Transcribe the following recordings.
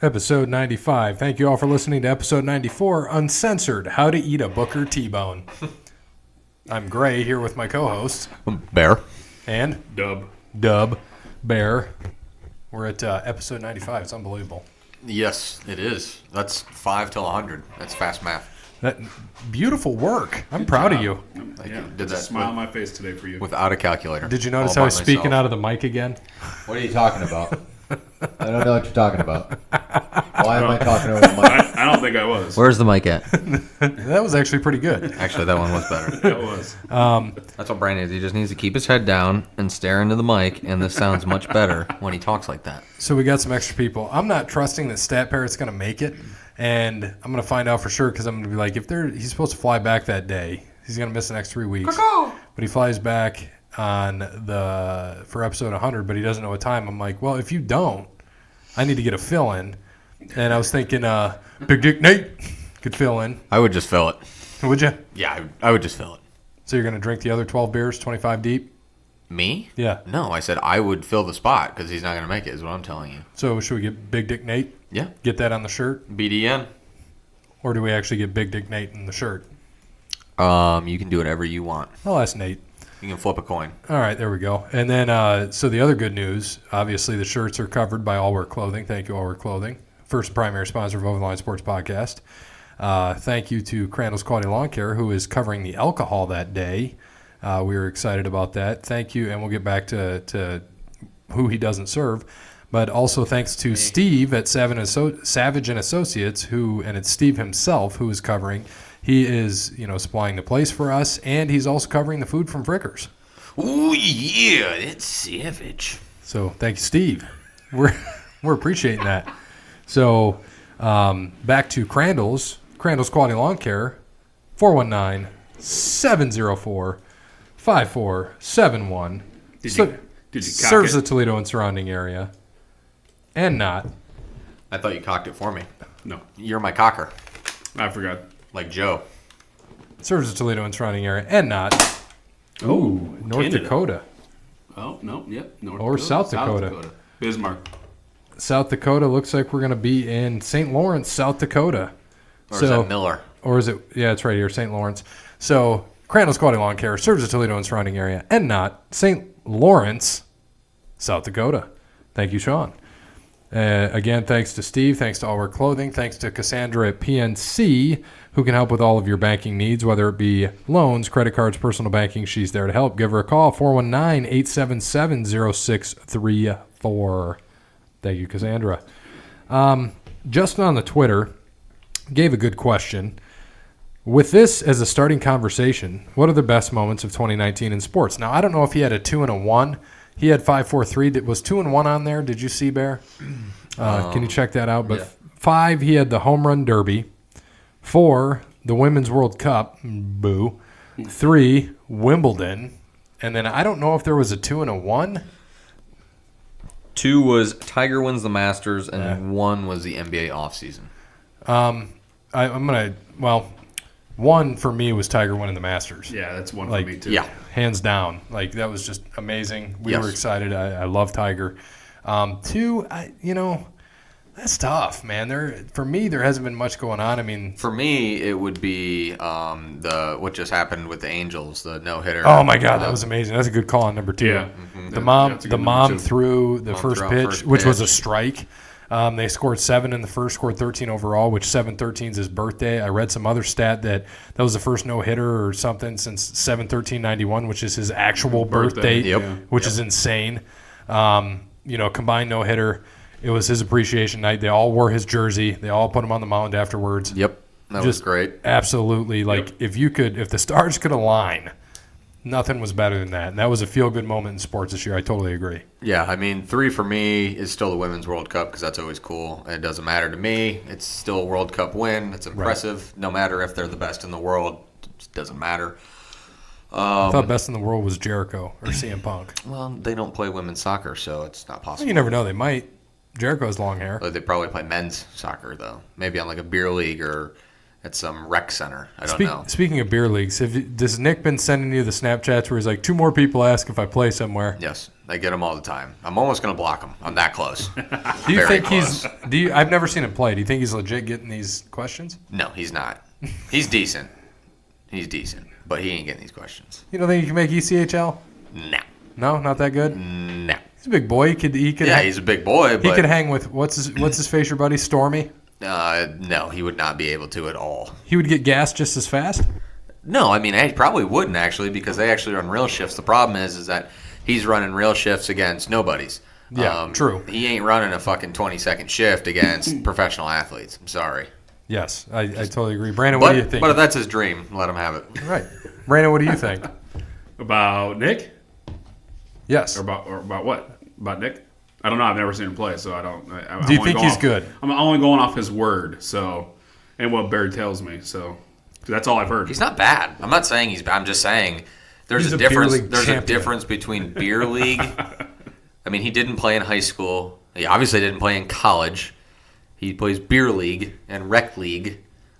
Episode 95. Thank you all for listening to episode 94, Uncensored, How to Eat a Booker T-Bone. I'm Gray, here with my co-host. Bear. And? Dub. Bear. We're at episode 95. It's unbelievable. Yes, it is. That's 5 till 100. That's fast math. That beautiful work. I'm proud of you. Thank Yeah, you. Did that smile on my face today for you. without a calculator. Did you notice how I was speaking out of the mic again? What are you talking about? I don't know what you're talking about. Why am I talking over the mic? I don't think I was. Where's the mic at? That was actually pretty good. Actually, that one was better. That was. That's what Brian needs. He just needs to keep his head down and stare into the mic, and this sounds much better when he talks like that. So we got some extra people. I'm not trusting that Stat Parrot's going to make it, and I'm going to find out for sure because I'm going to be like, he's supposed to fly back that day. He's going to miss the next 3 weeks. But he flies back for episode 100, but he doesn't know what time. I'm like, well, if you don't, I need to get a fill-in. And I was thinking Big Dick Nate could fill in. I would just fill it. Would you? Yeah, I would just fill it. So you're going to drink the other 12 beers, 25 deep? Me? Yeah. No, I said I would fill the spot because he's not going to make it, is what I'm telling you. So should we get Big Dick Nate? Yeah. Get that on the shirt? BDN. Or do we actually get Big Dick Nate in the shirt? You can do whatever you want. I'll ask Nate. You can flip a coin. All right, there we go. And then, so the other good news, obviously the shirts are covered by All Wear Clothing. Thank you, All Wear Clothing. First primary sponsor of Over the Line Sports Podcast. Thank you to Crandall's Quality Lawn Care, who is covering the alcohol that day. We were excited about that. Thank you, and we'll get back to who he doesn't serve. But also thanks to Steve at Savage and Associates, and it's Steve himself who is covering. He is, supplying the place for us, and he's also covering the food from Frickers. Ooh, yeah, that's savage. So thank you, Steve. We're appreciating that. So back to Crandall's Quality Lawn Care, 419-704-5471. Did you cock serves it? the Toledo and surrounding area, and not. I thought you cocked it for me. No, You're my cocker. I forgot. Like Joe. Serves the Toledo and surrounding area, and not. Ooh, North Canada. Dakota. Oh, no, yep. North Or Dakota. South Dakota. Bismarck. South Dakota looks like we're going to be in St. Lawrence, South Dakota. Or is that Miller? Or is it? Yeah, it's right here, St. Lawrence. So Crandall's Quality Lawn Care serves the Toledo and surrounding area, and not St. Lawrence, South Dakota. Thank you, Sean. Again, thanks to Steve. Thanks to All Wear Clothing. Thanks to Cassandra at PNC, who can help with all of your banking needs, whether it be loans, credit cards, personal banking. She's there to help. Give her a call, 419-877-0634. Thank you, Cassandra. Justin on the Twitter gave a good question. With this as a starting conversation, what are the best moments of 2019 in sports? Now, I don't know if he had a 2 and a 1. He had 5-4-3. Was 2 and 1 on there? Did you see, Bear? Can you check that out? But yeah. 5, he had the home run derby. 4, the Women's World Cup. Boo. 3, Wimbledon. And then I don't know if there was a 2 and a 1. 2 was Tiger wins the Masters, and 1 was the NBA offseason. I'm going to, 1 for me was Tiger winning the Masters. Yeah, that's one Like, for me, too. Yeah. Hands down. Like, that was just amazing. We Yes. were excited. I love Tiger. 2, that's tough, man. For me, there hasn't been much going on. I mean, For me, it would be what just happened with the Angels, the no-hitter. oh my God, that was amazing. That's a good call on number 2. Yeah. The mom, That's a the good mom number, too. threw the Mom first threw out pitch, first which was a pitch. strike. They scored 7 in the first, scored 13 overall, which 7-13 is his birthday. I read some other stat that was the first no-hitter or something since 7-13-91, which is his actual birthday, Yep. which is insane. Combined no-hitter. It was his appreciation night. They all wore his jersey. They all put him on the mound afterwards. Yep, that was great. Absolutely. Like, if the stars could align, nothing was better than that. And that was a feel-good moment in sports this year. I totally agree. Yeah, I mean, 3 for me is still the Women's World Cup because that's always cool. It doesn't matter to me. It's still a World Cup win. It's impressive. No matter if they're the best in the world. It just doesn't matter. I thought best in the world was Jericho or CM Punk. Well, they don't play women's soccer, so it's not possible. You never know. They might. Jericho has long hair. They probably play men's soccer, though. Maybe on like a beer league or at some rec center. I don't know. Speaking of beer leagues, does Nick been sending you the Snapchats where he's like, 2 more people ask if I play somewhere? Yes, I get them all the time. I'm almost going to block him. I'm that close. Do you Very think close. I've never seen him play. Do you think he's legit getting these questions? No, he's not. He's decent. He's decent, but he ain't getting these questions. You don't think he can make ECHL? No. No, not that good? No. He's a big boy. He could Yeah, he's a big boy, he but could hang with, what's his face, your buddy, Stormy? no, he would not be able to at all. He would get gassed just as fast? No, I mean, he probably wouldn't actually because they actually run real shifts. The problem is that he's running real shifts against nobodies. Yeah, true. He ain't running a fucking 20-second shift against professional athletes. I'm sorry. Yes, I totally agree. Brandon, what do you think? But if that's his dream, let him have it. Right. Brandon, what do you think? About Nick? Yes. Or about what? About Nick? I don't know. I've never seen him play, so I don't. Do you think he's good? I'm only going off his word, so, and what Baird tells me. So that's all I've heard. He's not bad. I'm not saying he's bad. I'm just saying there's He's a a beer difference. league There's champion. a difference between beer league. I mean, he didn't play in high school. He obviously didn't play in college. He plays beer league and rec league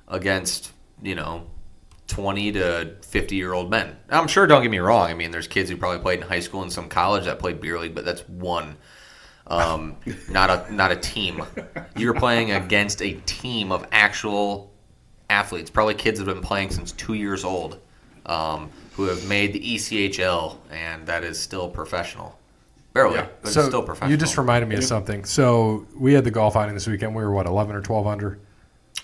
against 20 to 50-year-old men. I'm sure. Don't get me wrong. I mean, there's kids who probably played in high school and some college that played beer league, but that's one. Not a team. You're playing against a team of actual athletes, probably kids that have been playing since 2 years old, who have made the ECHL, and that is still professional. Barely, Yeah. but So it's still professional. you just reminded me of something. So we had the golf outing this weekend. We were, 11 or 12 under?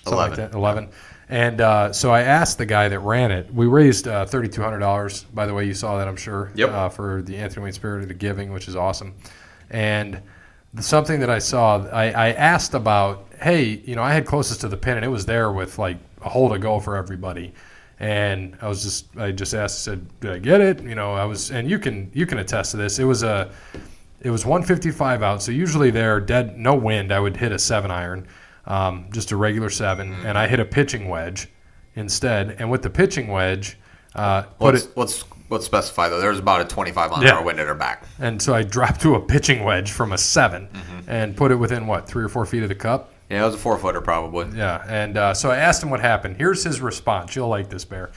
Something 11. like that, 11. And so I asked the guy that ran it. We raised $3,200. By the way, you saw that, I'm sure, Yep. for the Anthony Wayne Spirit of Giving, which is awesome. And something that I saw, I asked about, hey, I had closest to the pin, and it was there with like a hole to go for everybody. And I just asked, I said, did I get it? And you can attest to this. It was 155 out, so usually they're dead, no wind. I would hit a 7-iron, just a regular 7, and I hit a pitching wedge instead. And with the pitching wedge, Let's specify though. There's about a 25 mile an hour wind at her back. And so I dropped to a pitching wedge from a 7 and put it within 3 or 4 feet of the cup. Yeah, it was a 4-footer probably. Yeah, and so I asked him what happened. Here's his response. You'll like this, Bear.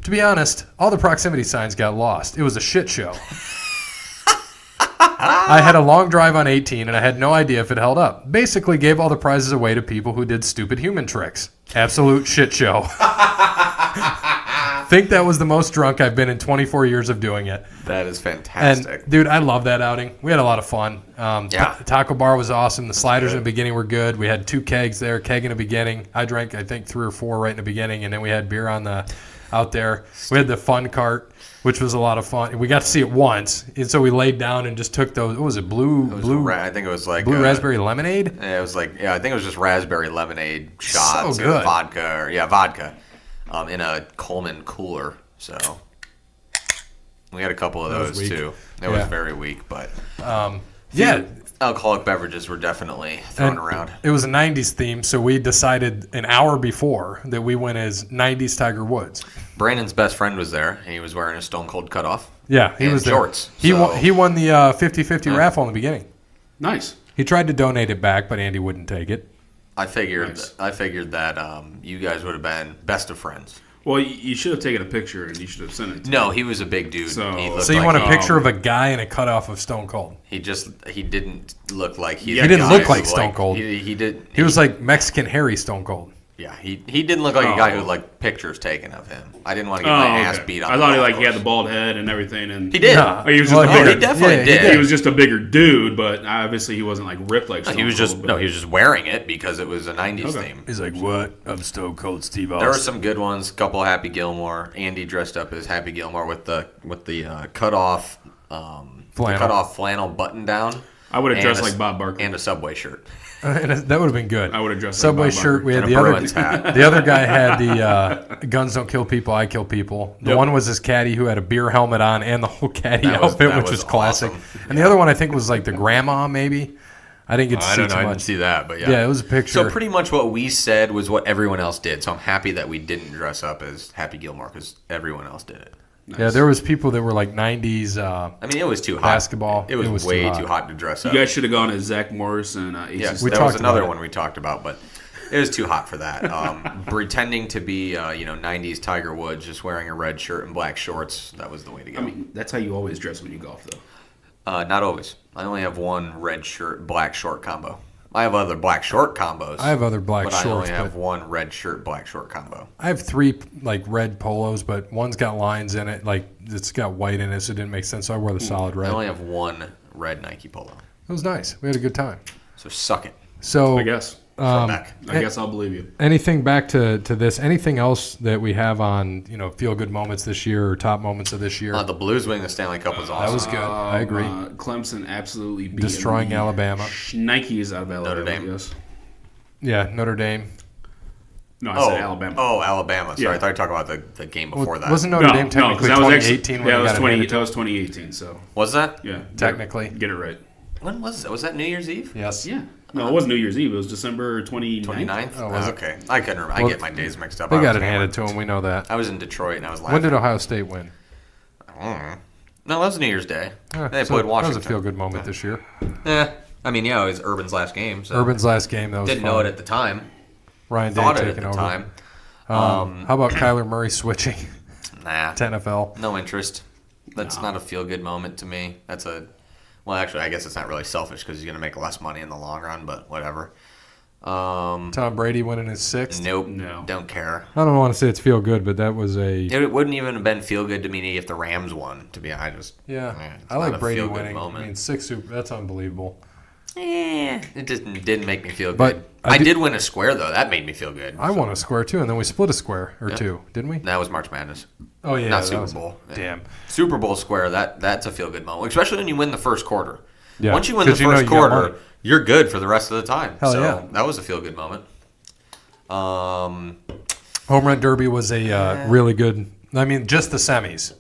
To be honest, all the proximity signs got lost. It was a shit show. I had a long drive on 18, and I had no idea if it held up. Basically gave all the prizes away to people who did stupid human tricks. Absolute shit show. Think that was the most drunk I've been in 24 years of doing it. That is fantastic. And, dude, I love that outing. We had a lot of fun. Yeah. Taco bar was awesome. The sliders in the beginning were good. We had 2 kegs there, keg in the beginning. I drank, I think, 3 or 4 right in the beginning, and then we had beer out there. We had the fun cart, which was a lot of fun. We got to see it once, and so we laid down and just took those. What was it? I think it was like blue raspberry lemonade. Yeah, it was like I think it was just raspberry lemonade shots. So good. And vodka, in a Coleman cooler. So we had a couple of That was those weak. too. It Yeah. was very weak, but Yeah. alcoholic beverages were definitely thrown And around. It was a 90s theme, so we decided an hour before that we went as 90s Tiger Woods. Brandon's best friend was there, and he was wearing a Stone Cold cutoff. Yeah, he And was there. shorts, He so- won the 50-50 raffle in the beginning. Nice. He tried to donate it back, but Andy wouldn't take it. I figured Nice. that you guys would have been best of friends. Well, you should have taken a picture and you should have sent it to No, me. he was a big dude. So- He looked So you like want a he- picture of a guy in a cutoff of Stone Cold? He didn't look like He the didn't guy look like who, Stone Cold. He did. He was like Mexican Harry Stone Cold. Yeah, he didn't look like a guy who Oh. like pictures taken of him. I didn't want to Oh, get my ass okay. beat on. I the thought golf he had course. the bald head and everything, and He did. Nah. Oh, he was just Well, a Oh, bigger. he definitely Yeah, he did. did. He was just a bigger dude, but obviously he wasn't like ripped like. Stone He was just Cold, no. but- He was just wearing it because it was a '90s Okay. theme. He's like, what? I'm Stone Cold Steve Austin. There were some good ones. Couple Happy Gilmore. Andy dressed up as Happy Gilmore with the cut off flannel button down. I would have and dressed a- like Bob Barker. and a Subway shirt. And that would have been good. I would have dressed Subway like Bob shirt. Barker. We had And the a other Bruins hat. The other guy had the guns don't kill people, I kill people. The Yep. one was his caddy who had a beer helmet on and the whole caddy That was- outfit, that which was was classic. awesome. And the other one I think was like the grandma, maybe. I didn't get to I see don't know. too I much. didn't see that, but yeah. Yeah, it was a picture. So pretty much what we said was what everyone else did. So I'm happy that we didn't dress up as Happy Gilmore because everyone else did it. Yeah, there was people that were like 90s. I mean, it was too hot. Basketball. It was too way hot. too hot to dress You up. guys should have gone as Zach Morris and Yeah, Aces. We that talked was another about it. one we talked about, but It was too hot for that. Pretending to be, 90s Tiger Woods, just wearing a red shirt and black shorts, that was the way to go. I mean, that's how you always dress when you golf, though. Not always. I only have one red shirt, black short combo. I have other black short combos. I have other black but shorts. I only have but one red shirt, black short combo. I have 3 like red polos, but one's got lines in it, like it's got white in it, so it didn't make sense. So I wore the solid I red. only have one red Nike polo. It was nice. We had a good time. So suck it. So I guess. Back. I guess I'll believe you. anything back to this? Anything else that we have on feel good moments this year or top moments of this year? The Blues winning the Stanley Cup was awesome. That was good. I agree. Clemson absolutely beat Destroying the Alabama. Nikes out of Alabama. Notre Dame. Yes. Yeah, Notre Dame. No, I said Alabama. Oh, Alabama. Sorry, Yeah. I thought you were talking about the game before that. Wasn't Notre Dame technically 2018 when that you was got it handed to that was 2018. So Was that? yeah, Technically. get it right. When was that? Was that New Year's Eve? Yes. Yeah. No, it wasn't New Year's Eve. It was December 29th. 29th? Oh, was it? Okay. I couldn't remember. I Well, get my days mixed up. They I got was it handed hammered. to them. We know that. I was in Detroit and I was laughing. When did Ohio State win? No, that was New Year's Day. Yeah, They so played that Washington. was a feel good moment this year. I mean, it was Urban's last game. So Urban's last game. That was didn't fun. know it at the time. Ryan Day Thought it at taking the over. time. How about Kyler Murray switching Nah, to NFL? no interest. That's not a feel good moment to me. Well, actually, I guess it's not really selfish because he's going to make less money in the long run, but whatever. Tom Brady winning his 6th. Nope. No. Don't care. I don't want to say it's feel good, but that was a It wouldn't even have been feel good to me if the Rams won. To be honest, yeah. it's I like not a Brady feel-good winning. moment. I mean, 6 Super. That's unbelievable. It just didn't make me feel good. But I I did win a square though. That made me feel good. I won a square too, and then we split a square or two, didn't we? That was March Madness. Oh yeah, Not that Super was- Bowl. Yeah. Damn. Super Bowl square. That's a feel good moment, especially when you win the first quarter. Yeah, Once you win the 'cause you know first you got money. quarter, you're good for the rest of the time. Hell so yeah. that was a feel good moment. Home Run Derby was a really good. I mean, just the semis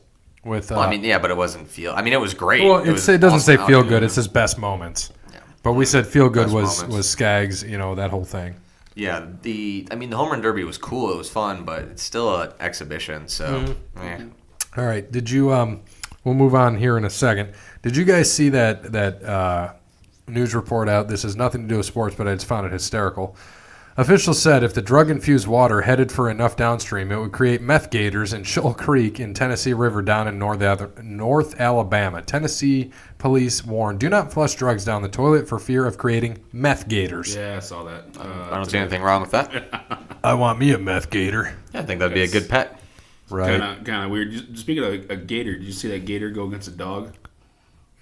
with. Well, but it wasn't feel. I mean, it was great. well, it was it doesn't say awesome feel outcome. good. It says best moments. Yeah. But we said feel good Best was moments. Skaggs. That whole thing. Yeah, the Home Run Derby was cool. It was fun, but it's still an exhibition. So, All right. Did you? We'll move on here in a second. Did you guys see that news report out? This has nothing to do with sports, but I just found it hysterical. Officials said if the drug-infused water headed for enough downstream, it would create meth gators in Shoal Creek in Tennessee River down in North Alabama. Tennessee police warned, do not flush drugs down the toilet for fear of creating meth gators. Yeah, I saw that. I don't see anything wrong with that. I want me a meth gator. Yeah, I think that'd be a good pet. Right. Kind of weird. Speaking of a gator, did you see that gator go against a dog?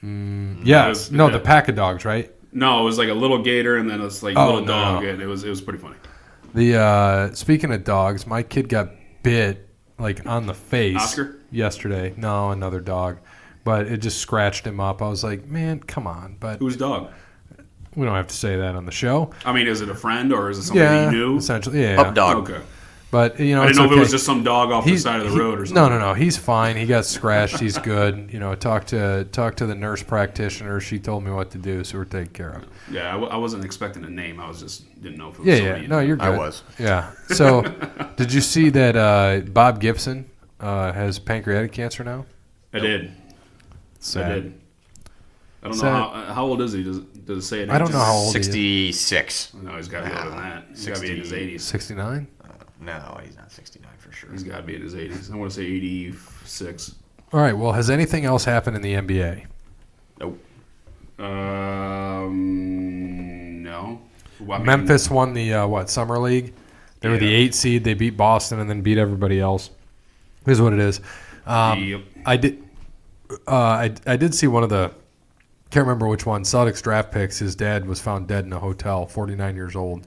Yes. No, the pack of dogs, right? No, it was like a little gator and then it's like a Oh, little no. dog, and it was pretty funny. The speaking of dogs, my kid got bit like on the face Oscar? yesterday. No, another dog, but it just scratched him up. I was like, man, come on. But Whose dog? we don't have to say that on the show. I mean, is it a friend or is it somebody you knew? essentially, yeah. Up dog. Okay. But I didn't it's know if okay. it was just some dog off the side of the road or something. No. He's fine. He got scratched. He's good. Talk to the nurse practitioner. She told me what to do, so we're taken care of. Yeah, I wasn't expecting a name. I was just didn't know if it was Yeah, somebody. yeah. you No, knew. you're good. I was. Yeah. So, did you see that Bob Gibson has pancreatic cancer now? I did. Sad. I did. I don't know Sad. how old is he? Does it say it? I don't know how old he is. 66. No, he's got to be older than that. He's got to be in his 80s. 69? No, he's not 69 for sure. He's got to be in his 80s. I want to say 86. All right. Well, has anything else happened in the NBA? Nope. No. Well, I mean, Memphis won the Summer League. They were the Yeah. 8 seed. They beat Boston and then beat everybody else. Here's what it is. Yep. I did see one of the, can't remember which one, Celtics draft picks. His dad was found dead in a hotel, 49 years old.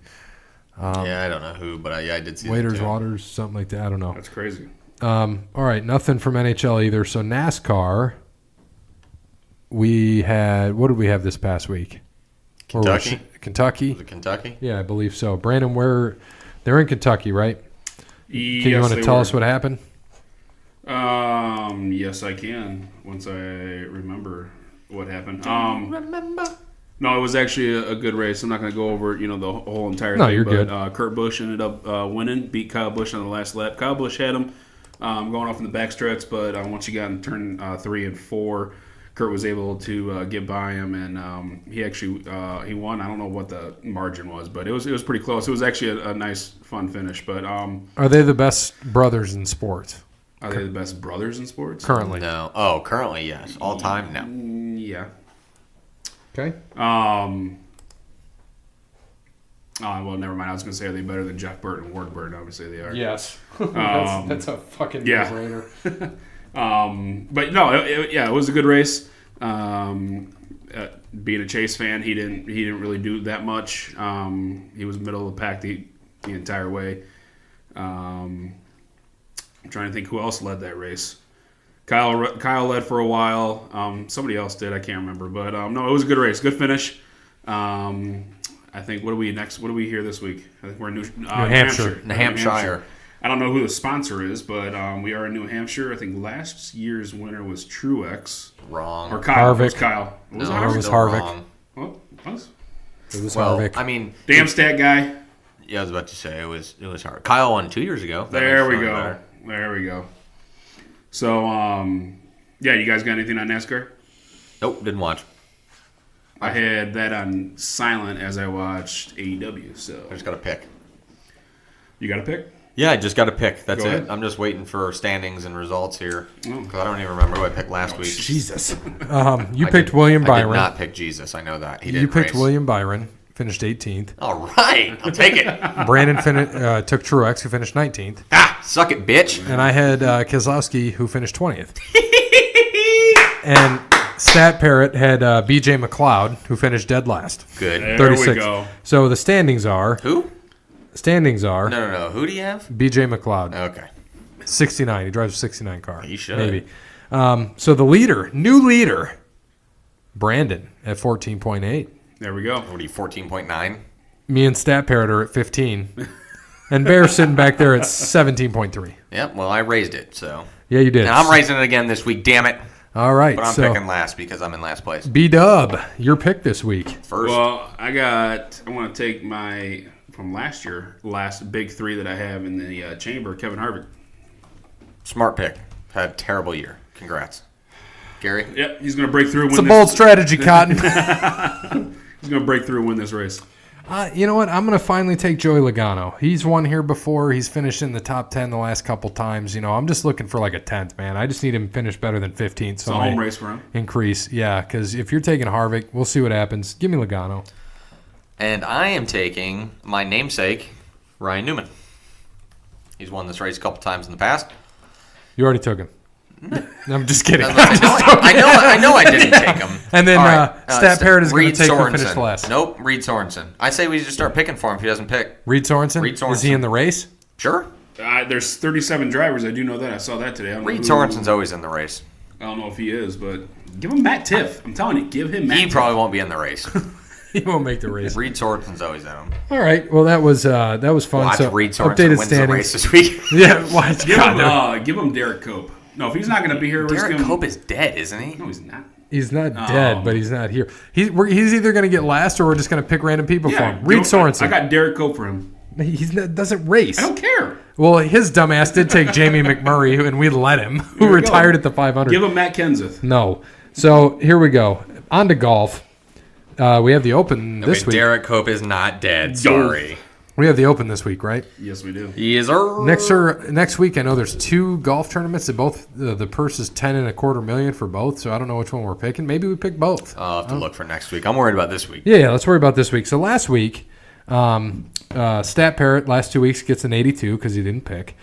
Yeah, I don't know who, but I did see Waiters, that too. Waters, something like that. I don't know. That's crazy. All right, nothing from NHL either. So NASCAR, we had, what did we have this past week? Where was Kentucky? it? Kentucky? Was it Kentucky? Yeah, I believe so. Brandon, they're in Kentucky, right? Can you want to tell us what happened? Yes, I can. Once I remember what happened. Remember? No, it was actually a good race. I'm not going to go over the whole entire No, thing. you're but, good. Kurt Busch ended up winning, beat Kyle Busch on the last lap. Kyle Busch had him going off in the backstretch, but once you got in turn 3 and 4, Kurt was able to get by him, and he actually he won. I don't know what the margin was, but it was pretty close. It was actually a nice, fun finish. But Are they the best brothers in sports are they the best brothers in sports? currently? No. Oh, currently, yes. All time, no. Yeah. Okay. Well, never mind. I was going to say, are they better than Jeff Burton and Ward Burton? Obviously, they are. Yes. that's a fucking yeah. no-brainer. But no, it was a good race. Being a Chase fan, he didn't really do that much. He was middle of the pack the entire way. I'm trying to think who else led that race. Kyle led for a while. Somebody else did. I can't remember. But no, it was a good race. Good finish. I think what do we hear this week? I think we're in New Hampshire. New Hampshire. I don't know who the sponsor is, but we are in New Hampshire. I think last year's winner was Truex. Wrong. Or Kyle. Harvick. It was Kyle. Was it No, Harvick? it was still Harvick. wrong. Oh, it was? It was Well, Harvick. I mean, Damn stat guy. yeah, I was about to say it was hard. Kyle won 2 years ago. That There makes we it go. better. There we go. So, yeah, you guys got anything on NASCAR? Nope, didn't watch. I had that on silent as I watched AEW. I So, just got to pick. you got a pick? Yeah, I just got to pick. That's Go it. ahead. I'm just waiting for standings and results here Oh. because I don't even remember who I picked last week. Jesus. You I picked did- William I Byron. did not pick Jesus. I know that. He didn't You picked race. William Byron, finished 18th. All right, I'll take it. Brandon took Truex, who finished 19th. Suck it, bitch. And I had Keselowski, who finished 20th. And Stat Parrot had B.J. McLeod, who finished dead last. Good. There 36. we go. So the standings are Who? No. Who do you have? B.J. McLeod, Okay. 69. He drives a 69 car. He should. Maybe. So the new leader, Brandon, at 14.8. There we go. What are you, 14.9? Me and Stat Parrot are at 15. And Bear's sitting back there at 17.3. Yep, well, I raised it, so. Yeah, you did. And I'm raising it again this week, damn it. All right. But I'm so picking last because I'm in last place. B-Dub, your pick this week. First. Well, I want to take my, from last big three that I have in the chamber, Kevin Harvick. Smart pick. Had a terrible year. Congrats. Gary? Yep, he's going to break through and It's a win bold strategy, Cotton. He's going to break through and win this race. You know what? I'm going to finally take Joey Logano. He's won here before. He's finished in the top 10 the last couple times. You know, I'm just looking for like a 10th, man. I just need him to finish better than 15th. It's a home race for him. Increase. Yeah, because if you're taking Harvick, we'll see what happens. Give me Logano. And I am taking my namesake, Ryan Newman. He's won this race a couple times in the past. You already took him. I'm just kidding. I know I didn't take him. And then All right, Stat Parrot is going Reed to take who Sorensen. finished last. Nope, Reed Sorensen. I say we just start picking for him if he doesn't pick. Reed Sorensen? Reed Sorensen. Is he in the race? Sure. There's 37 drivers. I do know that. I saw that today. I don't know Reed who- Sorensen's always in the race. I don't know if he is, but give him Matt Tiff. I'm telling you, give him Matt He Tiff. probably won't be in the race. He won't make the race. Reed Sorensen's always in him. All right. Well, that was fun. Watch So, Reed Sorensen updated wins the standings. race this week. Yeah, watch. Give him Derek Cope. No, if he's not going to be here, we're just Derek gonna... Cope is dead, isn't he? No, he's not. He's not dead, but he's not here. He's either going to get last or we're just going to pick random people for him. Reed Sorensen. I got Derek Cope for him. Doesn't race. I don't care. Well, his dumbass did take Jamie McMurray, and we let him, who Here we retired go. at the 500. Give him Matt Kenseth. No. So here we go. On to golf. We have the Open this week. Derek Cope is not dead. Sorry. We have the Open this week, right? Yes, we do. He is a... Next week, I know there's 2 golf tournaments. That both the purse is $10.25 million for both. So I don't know which one we're picking. Maybe we pick both. I'll have to look for next week. I'm worried about this week. Yeah, let's worry about this week. So last week, Stat Parrot last 2 weeks gets an 82 because he didn't pick.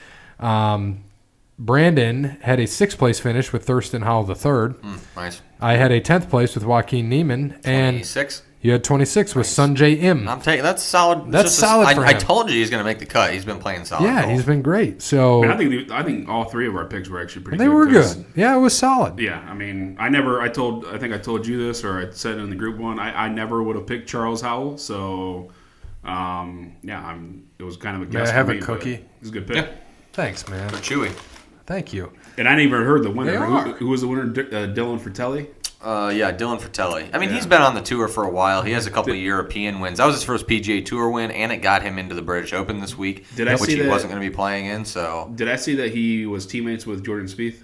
Brandon had a 6th place finish with Thurston Howell III. Nice. I had a 10th place with Joaquin Neiman, and 26. you had 26 with Sunjay Im. I'm taking... That's solid. That's solid for I him. told you he's going to make the cut. He's been playing solid. Yeah, golf. he's been great. So I think all three of our picks were actually pretty they good. were 'cause- good. Yeah, it was solid. Yeah, I mean, I think I told you this, or I said it in the group one. I never would have picked Charles Howell, so it was kind of a guess. I have for a me, but cookie? It was a good pick. Yeah. Thanks, man. Chewy. Thank you. And I didn't even heard the winner. They are. Who was the winner? Dylan Fratelli. Yeah, Dylan Fratelli. I mean, Yeah. he's been on the tour for a while. He has a couple of European wins. That was his first PGA Tour win, and it got him into the British Open this week, Did I which see he that- wasn't going to be playing in. So, Did I see that he was teammates with Jordan Spieth?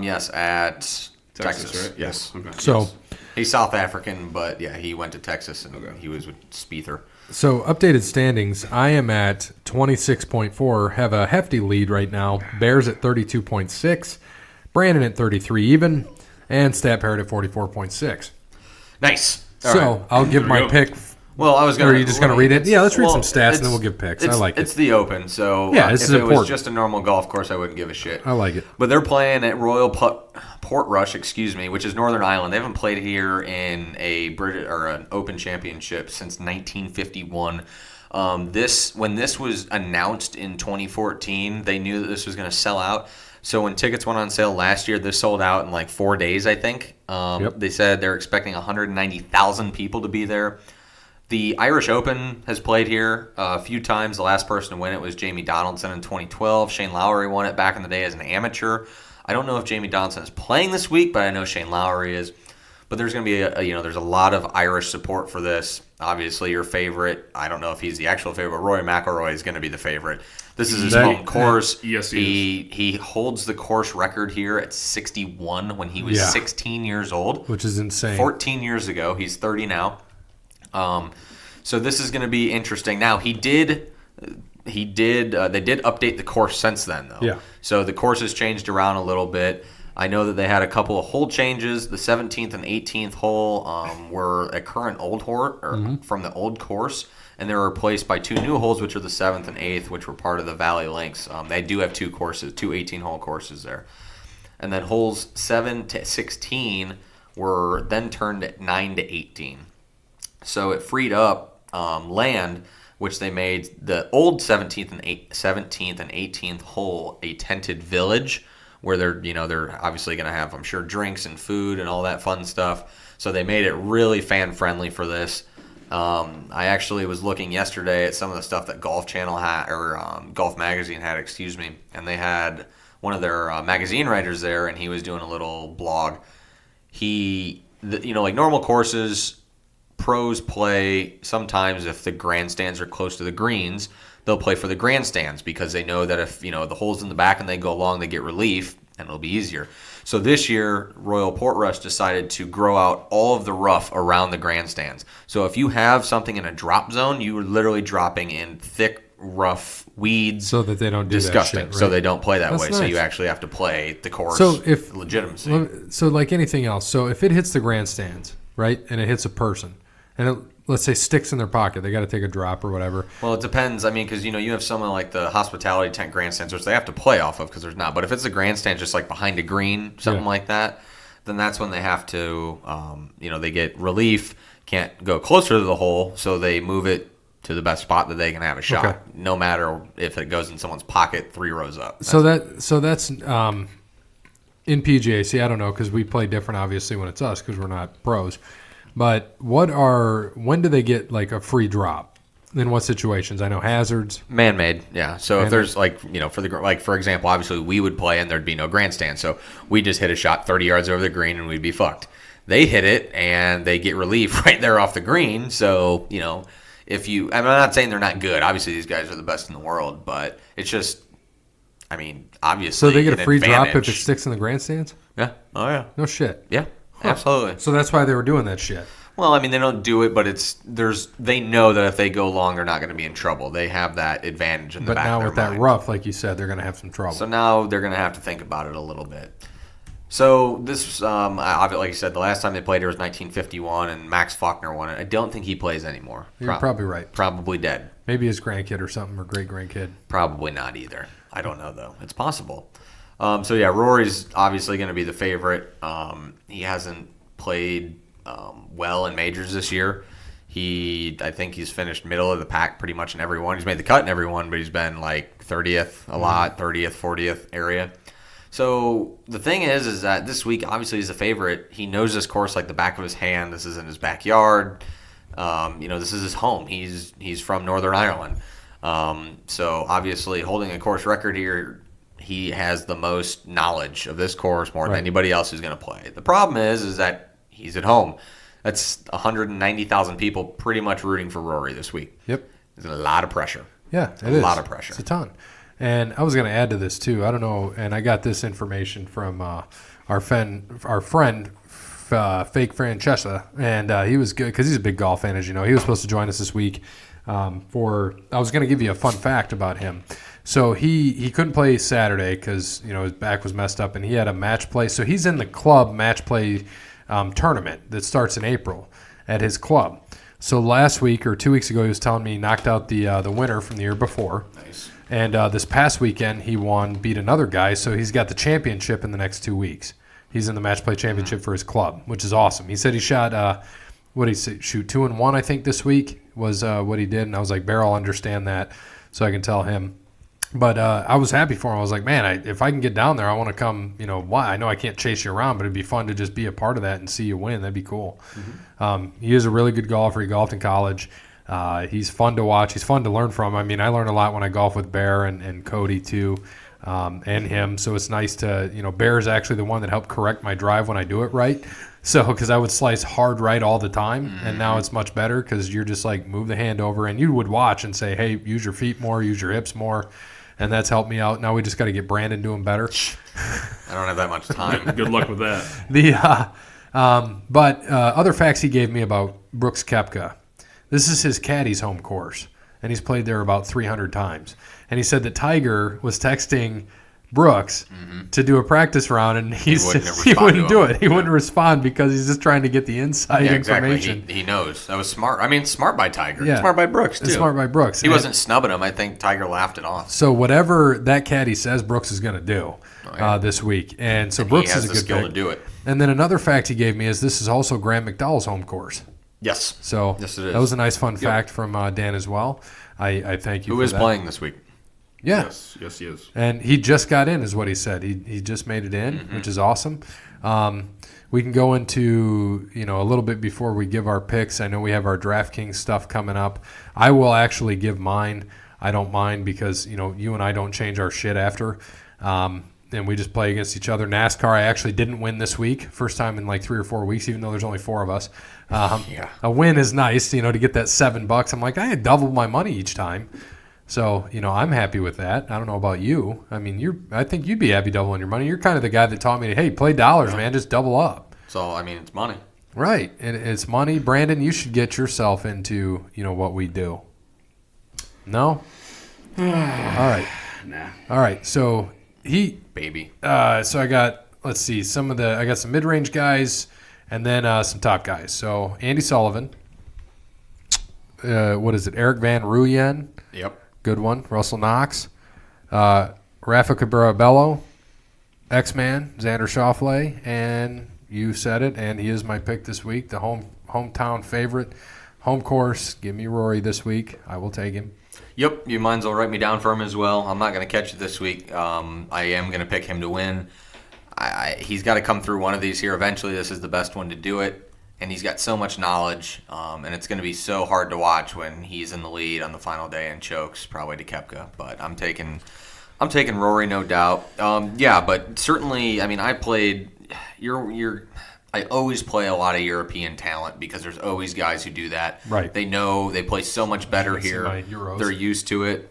yes, at Texas, right? Yes. Okay. So, Yes. He's South African, but yeah, he went to Texas and he was with Spiether. so updated standings. I am at 26.4. Have a hefty lead right now. Bears at 32.6. Brandon at 33 even, and Stat Parrot at 44.6. Nice. All So right. I'll give There my we go. pick. Well, I was Or going to. are you just going to read it? Yeah, let's read some stats and then we'll give picks. I like It's it. the Open, so Yeah, this if is it important. was just a normal golf course, I wouldn't give a shit. I like it. But they're playing at Portrush, which is Northern Ireland. They haven't played here in a British or an Open Championship since 1951. When this was announced in 2014, they knew that this was going to sell out. So when tickets went on sale last year, this sold out in like 4 days, I think. Yep. They said they're expecting 190,000 people to be there. The Irish Open has played here a few times. The last person to win it was Jamie Donaldson in 2012. Shane Lowry won it back in the day as an amateur. I don't know if Jamie Donaldson is playing this week, but I know Shane Lowry is. But there's going to be there's a lot of Irish support for this. Obviously, your favorite. I don't know if he's the actual favorite. But Rory McIlroy is going to be the favorite. This is his home course. Yes, he holds the course record here at 61 when he was 16 years old, Which is insane. 14 years ago. He's 30 now. So this is going to be interesting. Now they did update the course since then though. Yeah. So the course has changed around a little bit. I know that they had a couple of hole changes. The 17th and 18th hole were a current old from the old course, and they were replaced by 2 new holes, which are the 7th and 8th, which were part of the Valley Links. They do have 2 courses, 2 18-hole courses there. And then holes 7 to 16 were then turned at 9 to 18. So it freed up land, which they made the old 17th and 18th hole a tented village, where they're obviously going to have, I'm sure, drinks and food and all that fun stuff. So they made it really fan friendly for this. I actually was looking yesterday at some of the stuff that Golf Channel had, or Golf Magazine had, and they had one of their magazine writers there, and he was doing a little blog. Like normal courses, pros play sometimes if the grandstands are close to the greens, they'll play for the grandstands because they know that if the hole's in the back and they go long, they get relief and it'll be easier. So this year, Royal Portrush decided to grow out all of the rough around the grandstands. So if you have something in a drop zone, you are literally dropping in thick, rough weeds. So that they don't do disgusting. that shit, right? So they don't play that That's way. nice. So you actually have to play the course. So if legitimacy. So like anything else, so if it hits the grandstands, right, and it hits a person, and it, let's say, sticks in their pocket, they got to take a drop or whatever. Well, it depends. I mean, because you have someone like the hospitality tent grandstands, which they have to play off of because there's not. But if it's a grandstand just like behind a green, something like that, then that's when they have to, they get relief, can't go closer to the hole, so they move it to the best spot that they can have a shot, Okay. no matter if it goes in someone's pocket 3 rows up. So that's in PGA. See, I don't know because we play different, obviously, when it's us because we're not pros. But when do they get like a free drop? In what situations? I know hazards. Man-made, yeah. So if there's for example, obviously we would play and there'd be no grandstand. So we just hit a shot 30 yards over the green and we'd be fucked. They hit it and they get relief right there off the green. So, I'm not saying they're not good. Obviously these guys are the best in the world, but it's just, obviously. So they get a an free drop if it advantage. sticks in the grandstands? Yeah. Oh, yeah. No shit. Yeah, absolutely. So that's why they were doing that shit. Well, they don't do it, but they know that if they go long, they're not going to be in trouble. They have that advantage in the But back now of their with that mind. rough, like you said, they're going to have some trouble. So now they're going to have to think about it a little bit. So this, like you said, the last time they played here was 1951, and Max Faulkner won it. I don't think he plays anymore. You're probably right. Probably dead. Maybe his grandkid or something, or great-grandkid. Probably not either. I don't know, though. It's possible. Rory's obviously going to be the favorite. He hasn't played well in majors this year. I think he's finished middle of the pack pretty much in every one. He's made the cut in every one, but he's been like 30th a lot, 30th, 40th area. So the thing is that this week, obviously, he's a favorite. He knows this course like the back of his hand. This is in his backyard. This is his home. He's from Northern Ireland. So obviously, holding a course record here, he has the most knowledge of this course more than anybody else who's going to play. The problem is that he's at home. That's 190,000 people pretty much rooting for Rory this week. Yep. There's a lot of pressure. Yeah, it is. A lot of pressure. It's a ton. And I was going to add to this too. I don't know, and I got this information from our friend Fake Francesca, and he was good because he's a big golf fan, as you know. He was supposed to join us this week. I was going to give you a fun fact about him. So he couldn't play Saturday because his back was messed up, and he had a match play. So he's in the club match play tournament that starts in April at his club. So last week or 2 weeks ago, he was telling me he knocked out the winner from the year before. Nice. And this past weekend, he beat another guy. So he's got the championship in the next 2 weeks. He's in the match play championship for his club, which is awesome. He said he shot, what did he shoot, 2-1, I think, this week was what he did. And I was like, Bear, I'll understand that, so I can tell him. But I was happy for him. I was like, man, if I can get down there, I want to come. Why? I know I can't chase you around, but it'd be fun to just be a part of that and see you win. That'd be cool. Mm-hmm. He is a really good golfer. He golfed in college. He's fun to watch. He's fun to learn from. I mean, I learn a lot when I golf with Bear and Cody too, and him. So it's nice to, Bear is actually the one that helped correct my drive when I do it right. So, because I would slice hard right all the time, and now it's much better because you're just like move the hand over, and you would watch and say, hey, use your feet more, use your hips more. And that's helped me out. Now we just got to get Brandon doing better. I don't have that much time. Good luck with that. But other facts he gave me about Brooks Koepka. This is his caddy's home course, and he's played there about 300 times. And he said that Tiger was texting Brooks to do a practice round, and he wouldn't do it. He wouldn't respond because he's just trying to get the inside information. Exactly. He knows. That was smart. I mean, smart by Tiger. Yeah. Smart by Brooks, too. It's smart by Brooks. He wasn't snubbing him. I think Tiger laughed it off. So whatever that caddy says, Brooks is going to do this week. And so Brooks he has is a the good skill pick. to do it. And then another fact he gave me is this is also Graham McDowell's home course. Yes. So yes, it is. That was a nice fun fact from Dan as well. I thank you Who for is that. playing this week? Yeah. Yes, he is. And he just got in, is what he said. He just made it in, which is awesome. We can go into a little bit before we give our picks. I know we have our DraftKings stuff coming up. I will actually give mine. I don't mind because you and I don't change our shit after, and we just play against each other. NASCAR, I actually didn't win this week. First time in like 3 or 4 weeks, even though there's only 4 of us. A win is nice, to get that $7. I'm like, I had doubled my money each time. So, I'm happy with that. I don't know about you. I mean, I think you'd be happy doubling your money. You're kind of the guy that taught me, hey, play dollars, man. Just double up. So, it's money. Right. And it's money. Brandon, you should get yourself into, what we do. No? All right. Nah. All right. So, Baby. so I got, let's see, I got some mid-range guys and then some top guys. So, Andy Sullivan. What is it? Eric Van Ruyen. Yep. Good one. Russell Knox. Rafa Cabrera-Bello. X-Man. Xander Schauffele. And you said it, and he is my pick this week. The hometown favorite. Home course. Give me Rory this week. I will take him. Yep. You might as well write me down for him as well. I'm not going to catch it this week. I am going to pick him to win. He's got to come through one of these here eventually. This is the best one to do it. And he's got so much knowledge, and it's going to be so hard to watch when he's in the lead on the final day and chokes, probably to Koepka. But I'm taking Rory, no doubt. But certainly, I played. I always play a lot of European talent because there's always guys who do that. Right. They know they play so much better here. They're used to it.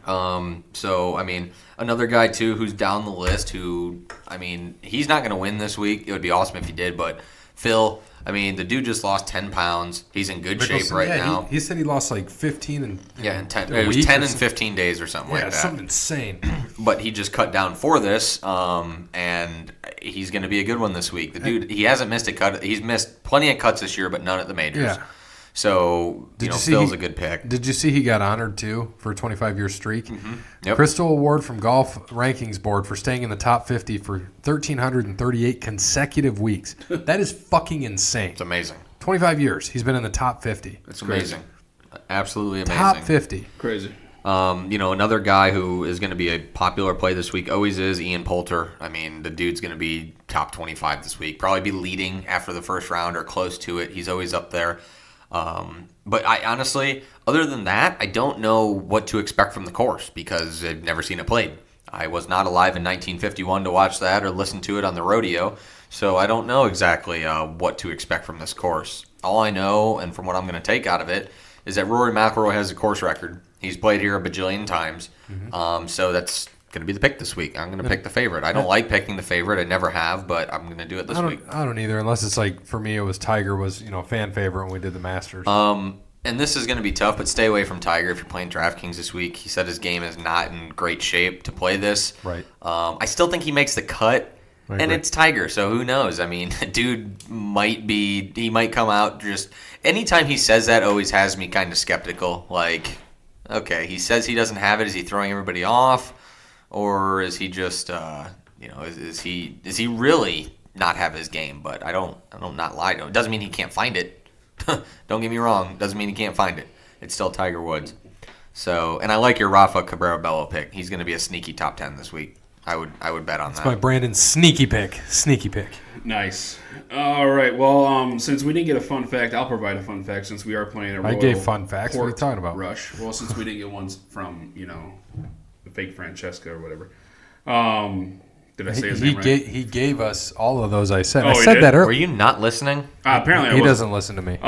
Another guy too who's down the list. He's not going to win this week. It would be awesome if he did, but Phil. The dude just lost 10 pounds. He's in good shape right now. He said he lost like 15 and in 10. It was 10 and 15 days or something like that. Something insane. But he just cut down for this, and he's going to be a good one this week. The dude, he hasn't missed a cut. He's missed plenty of cuts this year, but none at the majors. Yeah. So, Phil's a good pick. Did you see he got honored, too, for a 25-year streak? Mm-hmm. Yep. Crystal Award from Golf Rankings Board for staying in the top 50 for 1,338 consecutive weeks. That is fucking insane. It's amazing. 25 years. He's been in the top 50. It's amazing. Absolutely amazing. Top 50. Crazy. Another guy who is going to be a popular play this week always is Ian Poulter. The dude's going to be top 25 this week. Probably be leading after the first round or close to it. He's always up there. But I honestly, other than that, I don't know what to expect from the course because I've never seen it played. I was not alive in 1951 to watch that or listen to it on the rodeo, so I don't know exactly what to expect from this course. All I know, and from what I'm going to take out of it, is that Rory McIlroy has a course record. He's played here a bajillion times. So that's going to be the pick this week. I'm going to pick the favorite. I don't like picking the favorite. I never have, but I'm going to do it this week. I don't either, unless it's like, for me, it was Tiger was, fan favorite when we did the Masters. And this is going to be tough, but stay away from Tiger if you're playing DraftKings this week. He said his game is not in great shape to play this. Right. I still think he makes the cut. And it's Tiger, so who knows? I mean, dude he might come out just anytime he says that always has me kind of skeptical. Like, okay, he says he doesn't have it. Is he throwing everybody off, or is he just is he really not have his game? But I don't not lie to him. It doesn't mean he can't find it. Don't get me wrong. Doesn't mean he can't find it. It's still Tiger Woods. So, and I like your Rafa Cabrera Bello pick. He's going to be a sneaky top 10 this week. I would bet on that. It's my Brandon sneaky pick. Nice. All right. Well, since we didn't get a fun fact, I'll provide a fun fact since we are playing a Royal gave fun facts. What are you talking about? Rush. Well, since we didn't get ones from, the fake Francesca or whatever. Did I say his name right? He gave us all of those I said. Oh, I he said did? that Were earlier. you not listening? Apparently I He wasn't. doesn't listen to me.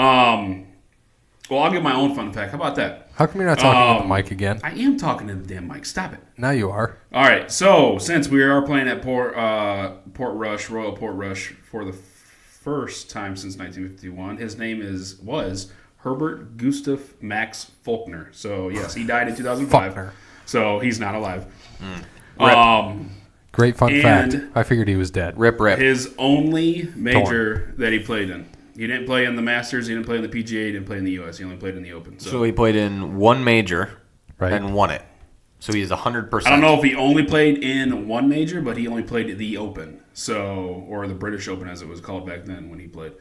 Well, I'll give my own fun fact. How about that? How come you're not talking to the mic again? I am talking to the damn mic. Stop it. Now you are. All right. So, since we are playing at Royal Port Rush, for the first time since 1951, his name was Herbert Gustav Max Faulkner. So, yes, he died in 2005. Faulkner. So, he's not alive. Great fun And- fact. I figured he was dead. Rip. His only major that he played in. He didn't play in the Masters. He didn't play in the PGA. He didn't play in the U.S. He only played in the Open. So he played in one major Right. and won it. So he's 100%. I don't know if he only played in one major, but he only played the Open, or the British Open as it was called back then when he played.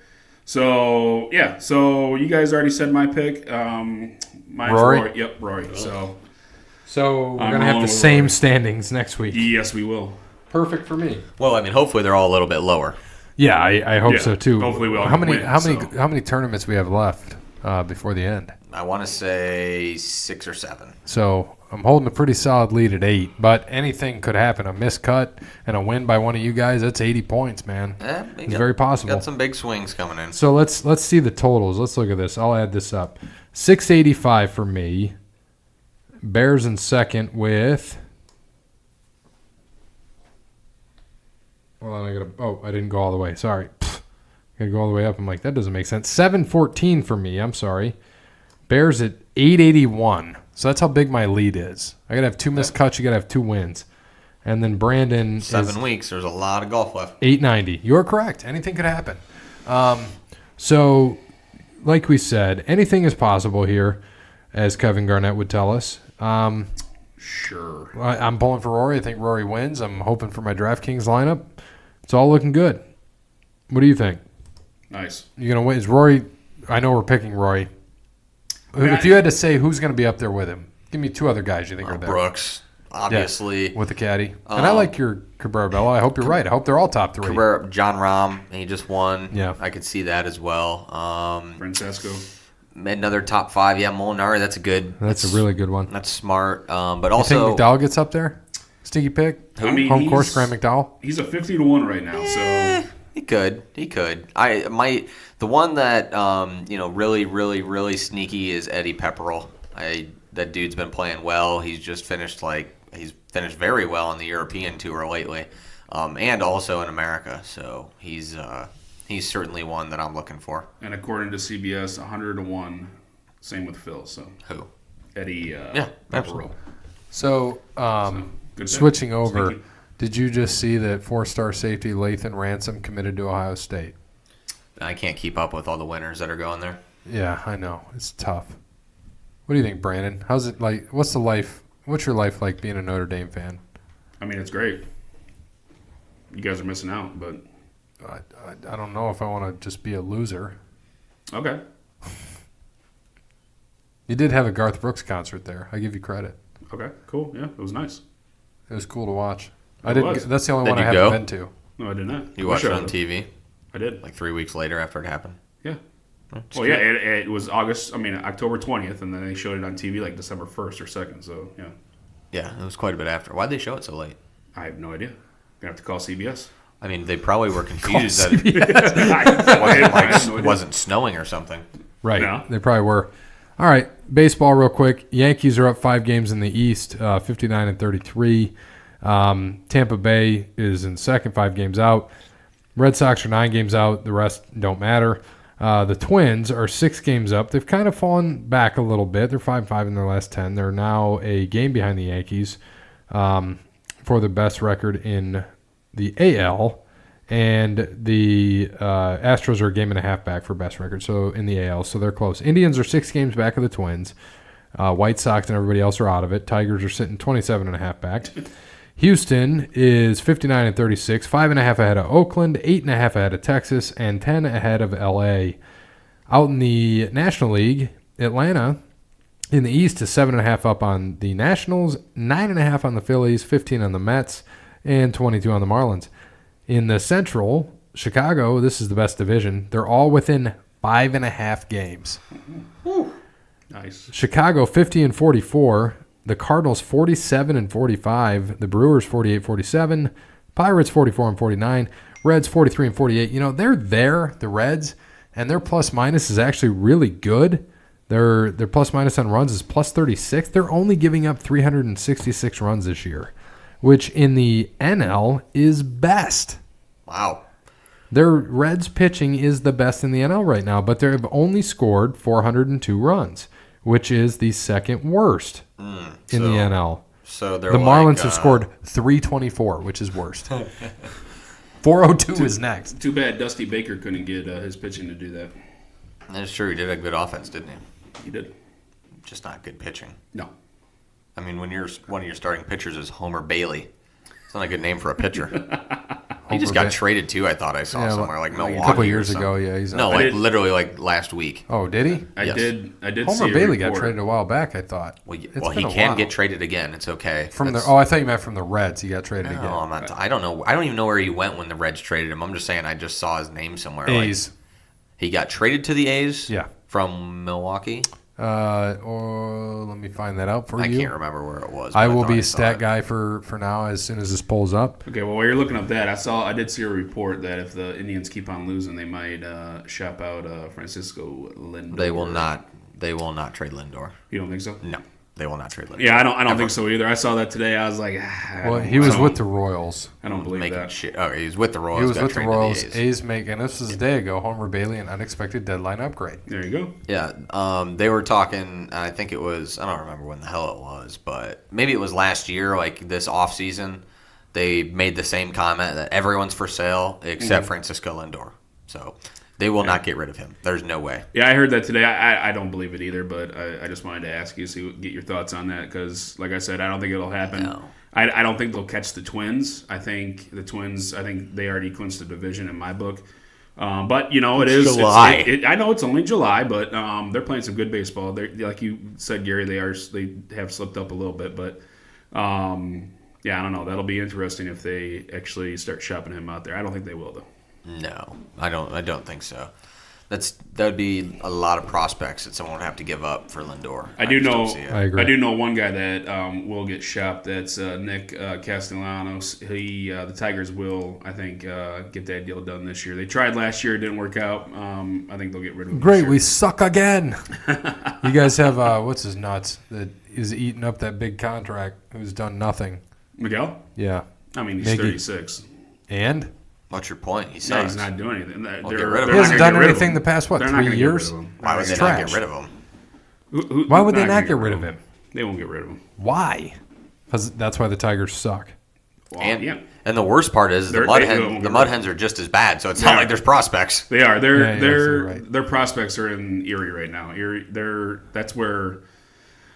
So yeah, so you guys already said my pick. Mine's Rory? Yep, Rory. So we're I'm going to have rolling the with same Rory. standings next week. Yes, we will. Perfect for me. Well, I mean, hopefully they're all a little bit lower. Yeah, I hope Yeah, so too. hopefully we all how many win, how many so. how many tournaments we have left before the end? I want to say 6 or 7. So I'm holding a pretty solid lead at 8, but anything could happen. A miscut and a win by one of you guys, that's 80 points, man. It's very possible. Got some big swings coming in. So let's see the totals. Let's look at this. I'll add this up. 685 for me. Bears in second with. Well, I didn't go all the way. Sorry. I gotta go all the way up. I'm like, that doesn't make sense. 714 for me. I'm sorry. Bears at 881. So that's how big my lead is. I gotta have 2 missed cuts. You gotta have 2 wins. And then Brandon 7 is weeks. There's a lot of golf left. 890. You're correct. Anything could happen. So, like we said, anything is possible here, as Kevin Garnett would tell us. Sure. I'm pulling for Rory. I think Rory wins. I'm hoping for my DraftKings lineup. It's all looking good. What do you think? Nice. You gonna win? Is Rory? I know we're picking Rory. If you had to say who's gonna be up there with him, give me 2 other guys you think are there. Brooks, obviously. With the caddy. And I like your Cabrera Bello. I hope you're right. I hope they're all top 3. Cabrera, John Rahm, he just won. Yeah. I could see that as well. Francesco. Another top 5. Yeah, Molinari, that's a good. That's a really good one. That's smart. But You also, think McDowell gets up there? Stinky pick? I mean, Home course, Graham McDowell? He's a 50-1 right now. So he could. The one that really sneaky is Eddie Pepperell. That dude's been playing well. He's just finished he's finished very well on the European tour lately, and also in America. So he's certainly one that I'm looking for. and according to CBS, 100-1. Same with Phil. So Who? Eddie. Yeah, Pepperell. So, Good pick. switching over, Sneaky. did you just see that 4-star safety Lathan Ransom committed to Ohio State? I can't keep up with all the winners that are going there. Yeah, I know. It's tough. What do you think, Brandon? How's it like? What's your life like being a Notre Dame fan? I mean, it's great. You guys are missing out, but I don't know if I want to just be a loser. okay. You did have a Garth Brooks concert there. I give you credit. Okay, cool. Yeah, it was nice. It was cool to watch. It was. That's the only Did one I you haven't go? been to. No, I did not. You Wish watched it I on would've. TV I did. like 3 weeks later after it happened. Yeah. It's Well, good. yeah, it was October 20th, and then they showed it on TV like December 1st or 2nd. So, yeah. Yeah, it was quite a bit after. Why'd they show it so late? I have no idea. Gonna have to call CBS. I mean, they probably were confused that I have no idea. it wasn't snowing or something. Right. No. They probably were. All right, baseball real quick. Yankees are up 5 games in the East, 59-33. Tampa Bay is in second, 5 games out. Red Sox are 9 games out. The rest don't matter. The Twins are 6 games up. They've kind of fallen back a little bit. They're 5-5 in their last 10. They're now a game behind the Yankees for the best record in the AL. And the Astros are a game and a half back for best record, so in the AL, so they're close. Indians are 6 games back of the Twins. White Sox and everybody else are out of it. Tigers are sitting 27 and a half back. Houston is 59-36, 5.5 ahead of Oakland, 8.5 ahead of Texas, and 10 ahead of LA. Out in the National League, Atlanta in the East is 7.5 up on the Nationals, 9.5 on the Phillies, 15 on the Mets, and 22 on the Marlins. In the Central, Chicago, this is the best division. They're all within 5.5 games. Nice. Chicago 50-44. The Cardinals 47-45. The Brewers 48-47. Pirates 44-49. Reds 43-48. You know, they're there, the Reds, and their plus minus is actually really good. Their plus minus on runs is plus 36. They're only giving up 366 runs this year, which in the NL is best. Wow. Their Reds pitching is the best in the NL right now, but they've only scored 402 runs, which is the second worst in the NL. So they're The Marlins like, have scored 324, which is worst. 402 is next. Too bad Dusty Baker couldn't get his pitching to do that. That's true. He did a good offense, didn't he? He did. Just not good pitching. No. I mean, when one of your starting pitchers is Homer Bailey, it's not a good name for a pitcher. He just got traded too. I thought I saw somewhere like Milwaukee. A couple or years something. ago, yeah. He's No, like literally like last week. Oh, did he? I Yes. did see Homer a Bailey got report. traded a while back, I thought. Well, It's he been a can while. get traded again. It's okay. From That's- I thought you meant from the Reds. He got traded No, again. I'm not. I don't know. I don't even know where he went when the Reds traded him. I'm just saying. I just saw his name somewhere. A's. Like, he got traded to the A's. Yeah. From Milwaukee. Or let me find that out for I you. can't remember where it was. I but will thought be saw stat it. guy for now as soon as this pulls up. Okay, well, while you're looking up that, I did see a report that if the Indians keep on losing, they might shop out Francisco Lindor. They will not. They will not trade Lindor. You don't think so? No, they will not trade Lindor. Yeah, I don't Ever. think so either. I saw that today. I was like, Well, he was with the Royals. I don't believe Making that. shit. Oh, he's with the Royals. He was got with the traded to Royals. A's. A's making, this was a day ago, Homer Bailey, an unexpected deadline upgrade. There you go. Yeah, they were talking. I think it was. I don't remember when the hell it was, but maybe it was last year, like this off season. They made the same comment that everyone's for sale except Francisco Lindor. So they will not get rid of him. There's no way. Yeah, I heard that today. I don't believe it either, but I just wanted to ask you, get your thoughts on that, because, like I said, I don't think it'll happen. No. I don't think they'll catch the Twins. I think the Twins, they already clinched the division in my book. But, you know, it is July. I know it's only July, but they're playing some good baseball. They're, like you said, Gary, they have slipped up a little bit. But, yeah, I don't know. That'll be interesting if they actually start shopping him out there. I don't think they will, though. No, I don't think so. That would be a lot of prospects that someone would have to give up for Lindor. I do just don't know. see it. I agree. I do know one guy that will get shopped. That's Nick Castellanos. The Tigers will, I think, get that deal done this year. They tried last year, it didn't work out. I think they'll get rid of him. Great, this year. we suck again. You guys have, what's his nuts that is eating up that big contract who's done nothing? Miguel. Yeah. I mean, he's Miggy. 36. And? What's your point? He No, sucks. he's not doing anything. Well, get rid of him. they're He not hasn't gonna done get rid of anything him. the past, what, They're not 3 gonna get years? rid of him. Why would It's they trash. not get rid of him? Why would they They're not gonna get rid of him? They won't get rid of him. Why? Because that's why the Tigers suck. Well, And yeah, and the worst part is the They Mud won't Hen, get the rid Mud of Hens are just as bad. So it's Yeah. not like there's prospects. they are. Yeah, you're right. Their prospects are in Erie right now. That's where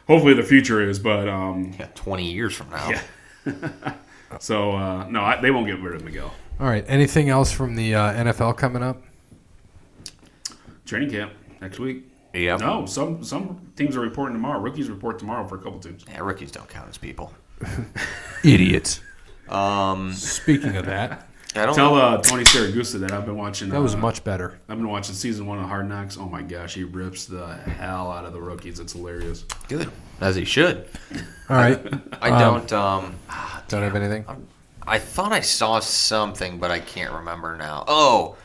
hopefully the future is. But Yeah, 20 years from now. yeah. So no, they won't get rid of Miguel. All right. Anything else from the NFL coming up? Training camp next week. Yeah. No, some teams are reporting tomorrow. Rookies report tomorrow for a couple teams. Yeah, rookies don't count as people. Idiots. Speaking of that, I don't Tell Tony Saragusa that I've been watching. that was much better. I've been watching season 1 of Hard Knocks. Oh my gosh, he rips the hell out of the rookies. It's hilarious. good as he should. All right. I don't. Don't have anything? I thought I saw something, but I can't remember now. Oh,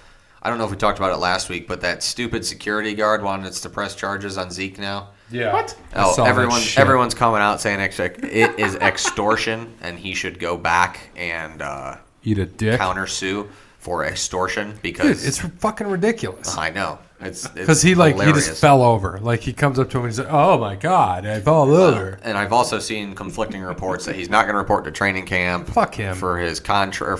I don't know if we talked about it last week, but that stupid security guard wanted us to press charges on Zeke now. Yeah. What? I saw that shit. Everyone's coming out saying it is extortion, and he should go back and Eat a dick. countersue for extortion Dude, because it's fucking ridiculous. I know it's Because he hilarious. just fell over. Like he comes up to him and he's like, "Oh my god, I fell over." And I've also seen conflicting reports that he's not going to report to training camp. Fuck him. For his contract,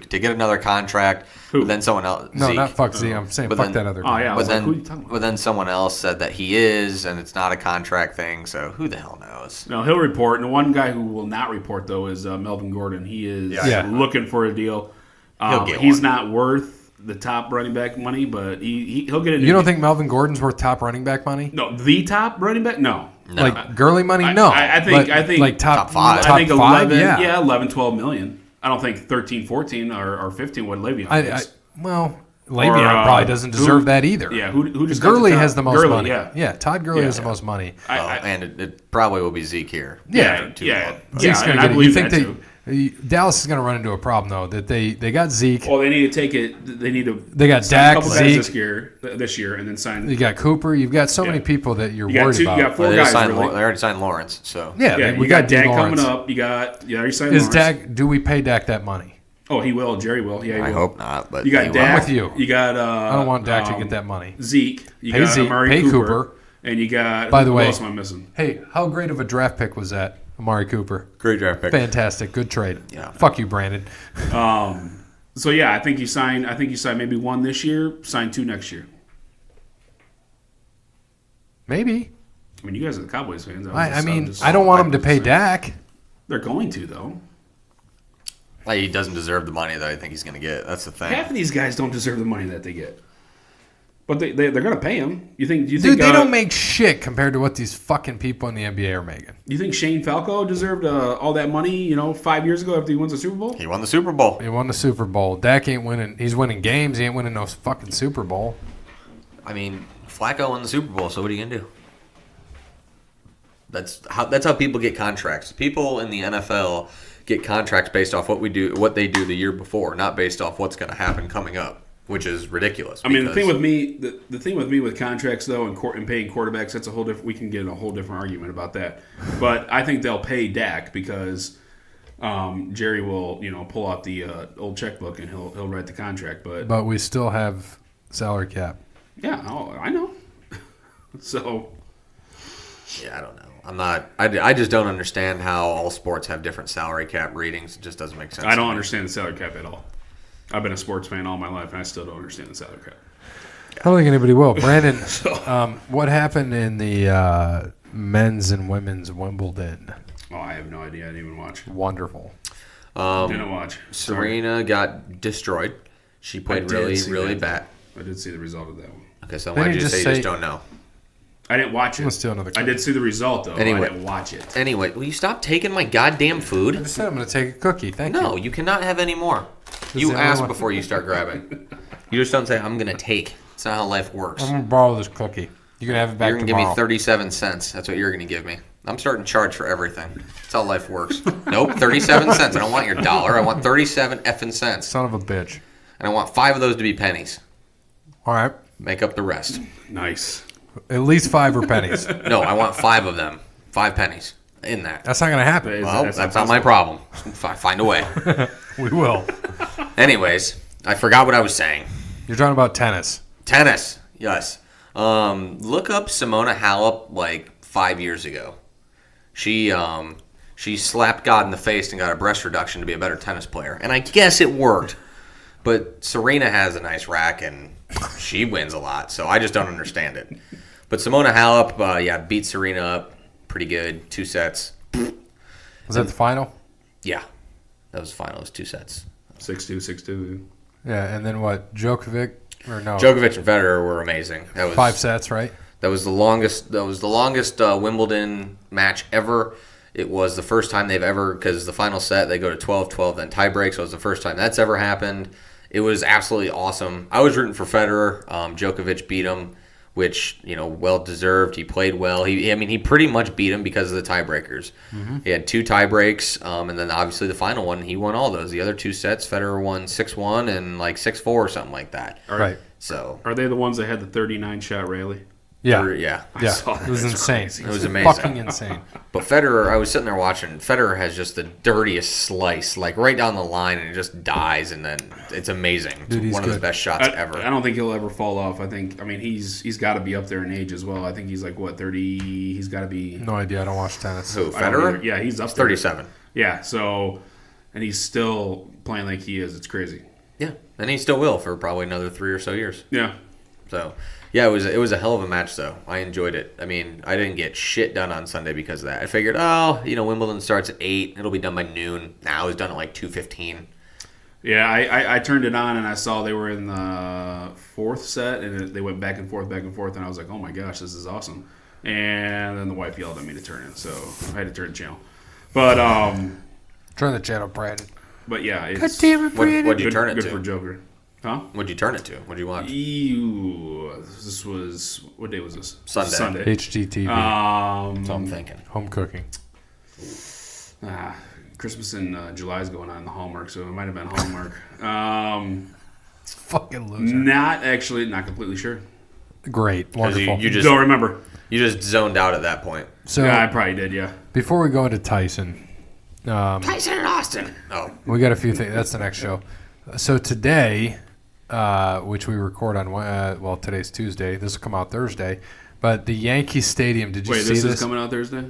to get another contract. Who? But then someone else. No, Zeke. not fuck Z. I'm saying But fuck then- that other Oh, guy. yeah. I But was like, then, who are you talking about? but then someone else said that he is, and it's not a contract thing. So who the hell knows? No, he'll report. And the one guy who will not report, though, is Melvin Gordon. He is Yeah. looking for a deal. He'll get He's one. not worth the top running back money, but he'll get a new You don't deal. think Melvin Gordon's worth top running back money? No, the top running back? No. No. Like Gurley money? No. I think like top 5. Top I think 5, 11, yeah. 11, 12 million. I don't think 13, 14, or 15 what Le'Veon is. Well, Le'Veon Or, probably doesn't deserve who- that either. Yeah, who just got Gurley the top? has the most Gurley, money. Yeah. Todd Gurley Yeah. has the most money. And it probably will be Zeke here. Yeah, Too yeah. long. Zeke's and gonna I get it. You believe think that too. Dallas is going to run into a problem though that they got Zeke, Well, they need to take it. They need to. They got sign Dak, a couple guys Zeke. this year, and then sign. you got Cooper, you've got so many Yeah. people that you're You got worried two. You about. got four Well, guys. they Really. already signed Lawrence. So Yeah, Yeah, we you got Dak Lawrence. coming up. You already signed Is Lawrence. Dak? Do we pay Dak that money? Oh, he will. Jerry will. Yeah, he I will. hope not. But You got he will. Dak. I'm with you. You got. I don't want Dak to get that money. Zeke. You Pay got Zeke, Amari pay Cooper, Cooper. and you got. By the who way- else am I missing? Hey, how great of a draft pick was that, Amari Cooper? Great draft pick. Fantastic, good trade. Yeah. Fuck you, Brandon. So yeah, I think you sign maybe one this year. Sign two next year. Maybe. I mean, you guys are the Cowboys fans. I mean, I don't want him to pay Dak. They're going to though. Like, he doesn't deserve the money that I think he's going to get. That's the thing. Half of these guys don't deserve the money that they get, but they're going to pay him. You think? Dude, they don't make shit compared to what these fucking people in the NBA are making. You think Shane Falco deserved all that money? 5 years ago after he wins the Super Bowl. He won the Super Bowl. He won the Super Bowl. Dak ain't winning. He's winning games. He ain't winning no fucking Super Bowl. I mean, Flacco won the Super Bowl, so what are you gonna do? That's how people get contracts. People in the NFL get contracts based off what they do the year before, not based off what's going to happen coming up, which is ridiculous. I mean, the thing with me, the thing with me with contracts though, and paying quarterbacks, that's a whole different. We can get in a whole different argument about that. But I think they'll pay Dak because Jerry will, pull out the old checkbook and he'll write the contract. But we still have salary cap. Yeah, I know. So yeah, I don't know. I just don't understand how all sports have different salary cap readings. It just doesn't make sense. I to don't me. understand the salary cap at all. I've been a sports fan all my life, and I still don't understand the salary cap. I don't think anybody will. Brandon, what happened in the men's and women's Wimbledon? Oh, I have no idea. I didn't even watch. Wonderful. Didn't watch. Sorry. Serena got destroyed. She played did really, see really that. bad. I did see the result of that one. Okay, so Didn't why did you you just say you say- just don't know? I didn't watch it. Let's do another I did see the result though. Anyway. I didn't watch it. Anyway, will you stop taking my goddamn I food? just said I'm going to take a cookie. Thank No, you. you cannot have any more. is You the only ask one. before you start grabbing. You just don't say, I'm going to take. It's not how life works. I'm going to borrow this cookie. You can have it back You're going to give tomorrow. me 37 cents. That's what you're going to give me. I'm starting to charge for everything. That's how life works. Nope, 37 cents. I don't want your dollar. I want 37 effing cents. Son of a bitch. And I want 5 of those to be pennies. All right. Make up the rest. Nice. At least 5 are pennies. No, I want 5 of them. 5 pennies in that. That's not going to happen. Is- Well, that's that's not not my problem. Find a way. We will. Anyways, I forgot what I was saying. You're talking about tennis. Tennis, yes. Look up Simona Halep like 5 years ago. She slapped God in the face and got a breast reduction to be a better tennis player, and I guess it worked. But Serena has a nice rack and she wins a lot, so I just don't understand it. But Simona Halep, beat Serena up pretty good, 2 sets. Was that the final? Yeah, that was the final. It was 2 sets. 6-2, 6-2. Yeah, and then what? Djokovic? Or no? Djokovic and Federer were amazing. That was 5 sets, right? That was the longest. Wimbledon match ever. It was the first time they've ever, because the final set they go to 12-12, then tie break. So it was the first time that's ever happened. It was absolutely awesome. I was rooting for Federer. Djokovic beat him, which well deserved. He played well. He pretty much beat him because of the tiebreakers. Mm-hmm. He had 2 tie breaks, and then obviously the final one he won all those. The other 2 sets, Federer won 6-1 and like 6-4 or something like that. Right. So Are they the ones that had the 39 shot rally? Yeah. Yeah. Yeah, saw that. it was That's insane. crazy. It was amazing. Fucking insane. But Federer, I was sitting there watching. Federer has just the dirtiest slice, like right down the line, and it just dies, and then it's amazing. It's Dude, he's one of his good. best shots ever. I don't think he'll ever fall off. I mean, he's got to be up there in age as well. I think he's like, what, 30? He's got to be. No idea. I don't watch tennis. Who, I don't Federer? either. Yeah, he's up He's there. 37. Yeah, so, and he's still playing like he is. It's crazy. Yeah, and he still will for probably another 3 or so years. Yeah. So, yeah, it was a hell of a match, though. I enjoyed it. I mean, I didn't get shit done on Sunday because of that. I figured, Wimbledon starts at 8. It'll be done by noon. Now it was done at like 2:15. Yeah, I turned it on and I saw they were in the fourth set and they went back and forth, and I was like, oh my gosh, this is awesome. And then the wife yelled at me to turn it, so I had to turn the channel. But Turn the channel, Brandon. but yeah, God it's damn it, Brandon. What'd you good, turn it good to? for Joker. Huh? What'd you turn it to? What'd you watch? Ew. This was, what day was this? Sunday. HGTV. That's what I'm thinking. Home cooking. Christmas in July is going on in the Hallmark, so it might have been Hallmark. Fucking loser. Not completely sure. Great. Wonderful. You just Don't remember. you just zoned out at that point. So Yeah, I probably did, yeah. before we go into Tyson, Tyson and Austin. Oh, we got a few things. That's the next show. So today, which we record on, today's Tuesday. This will come out Thursday. But the Yankee Stadium, did you Wait, see this this? is coming out Thursday?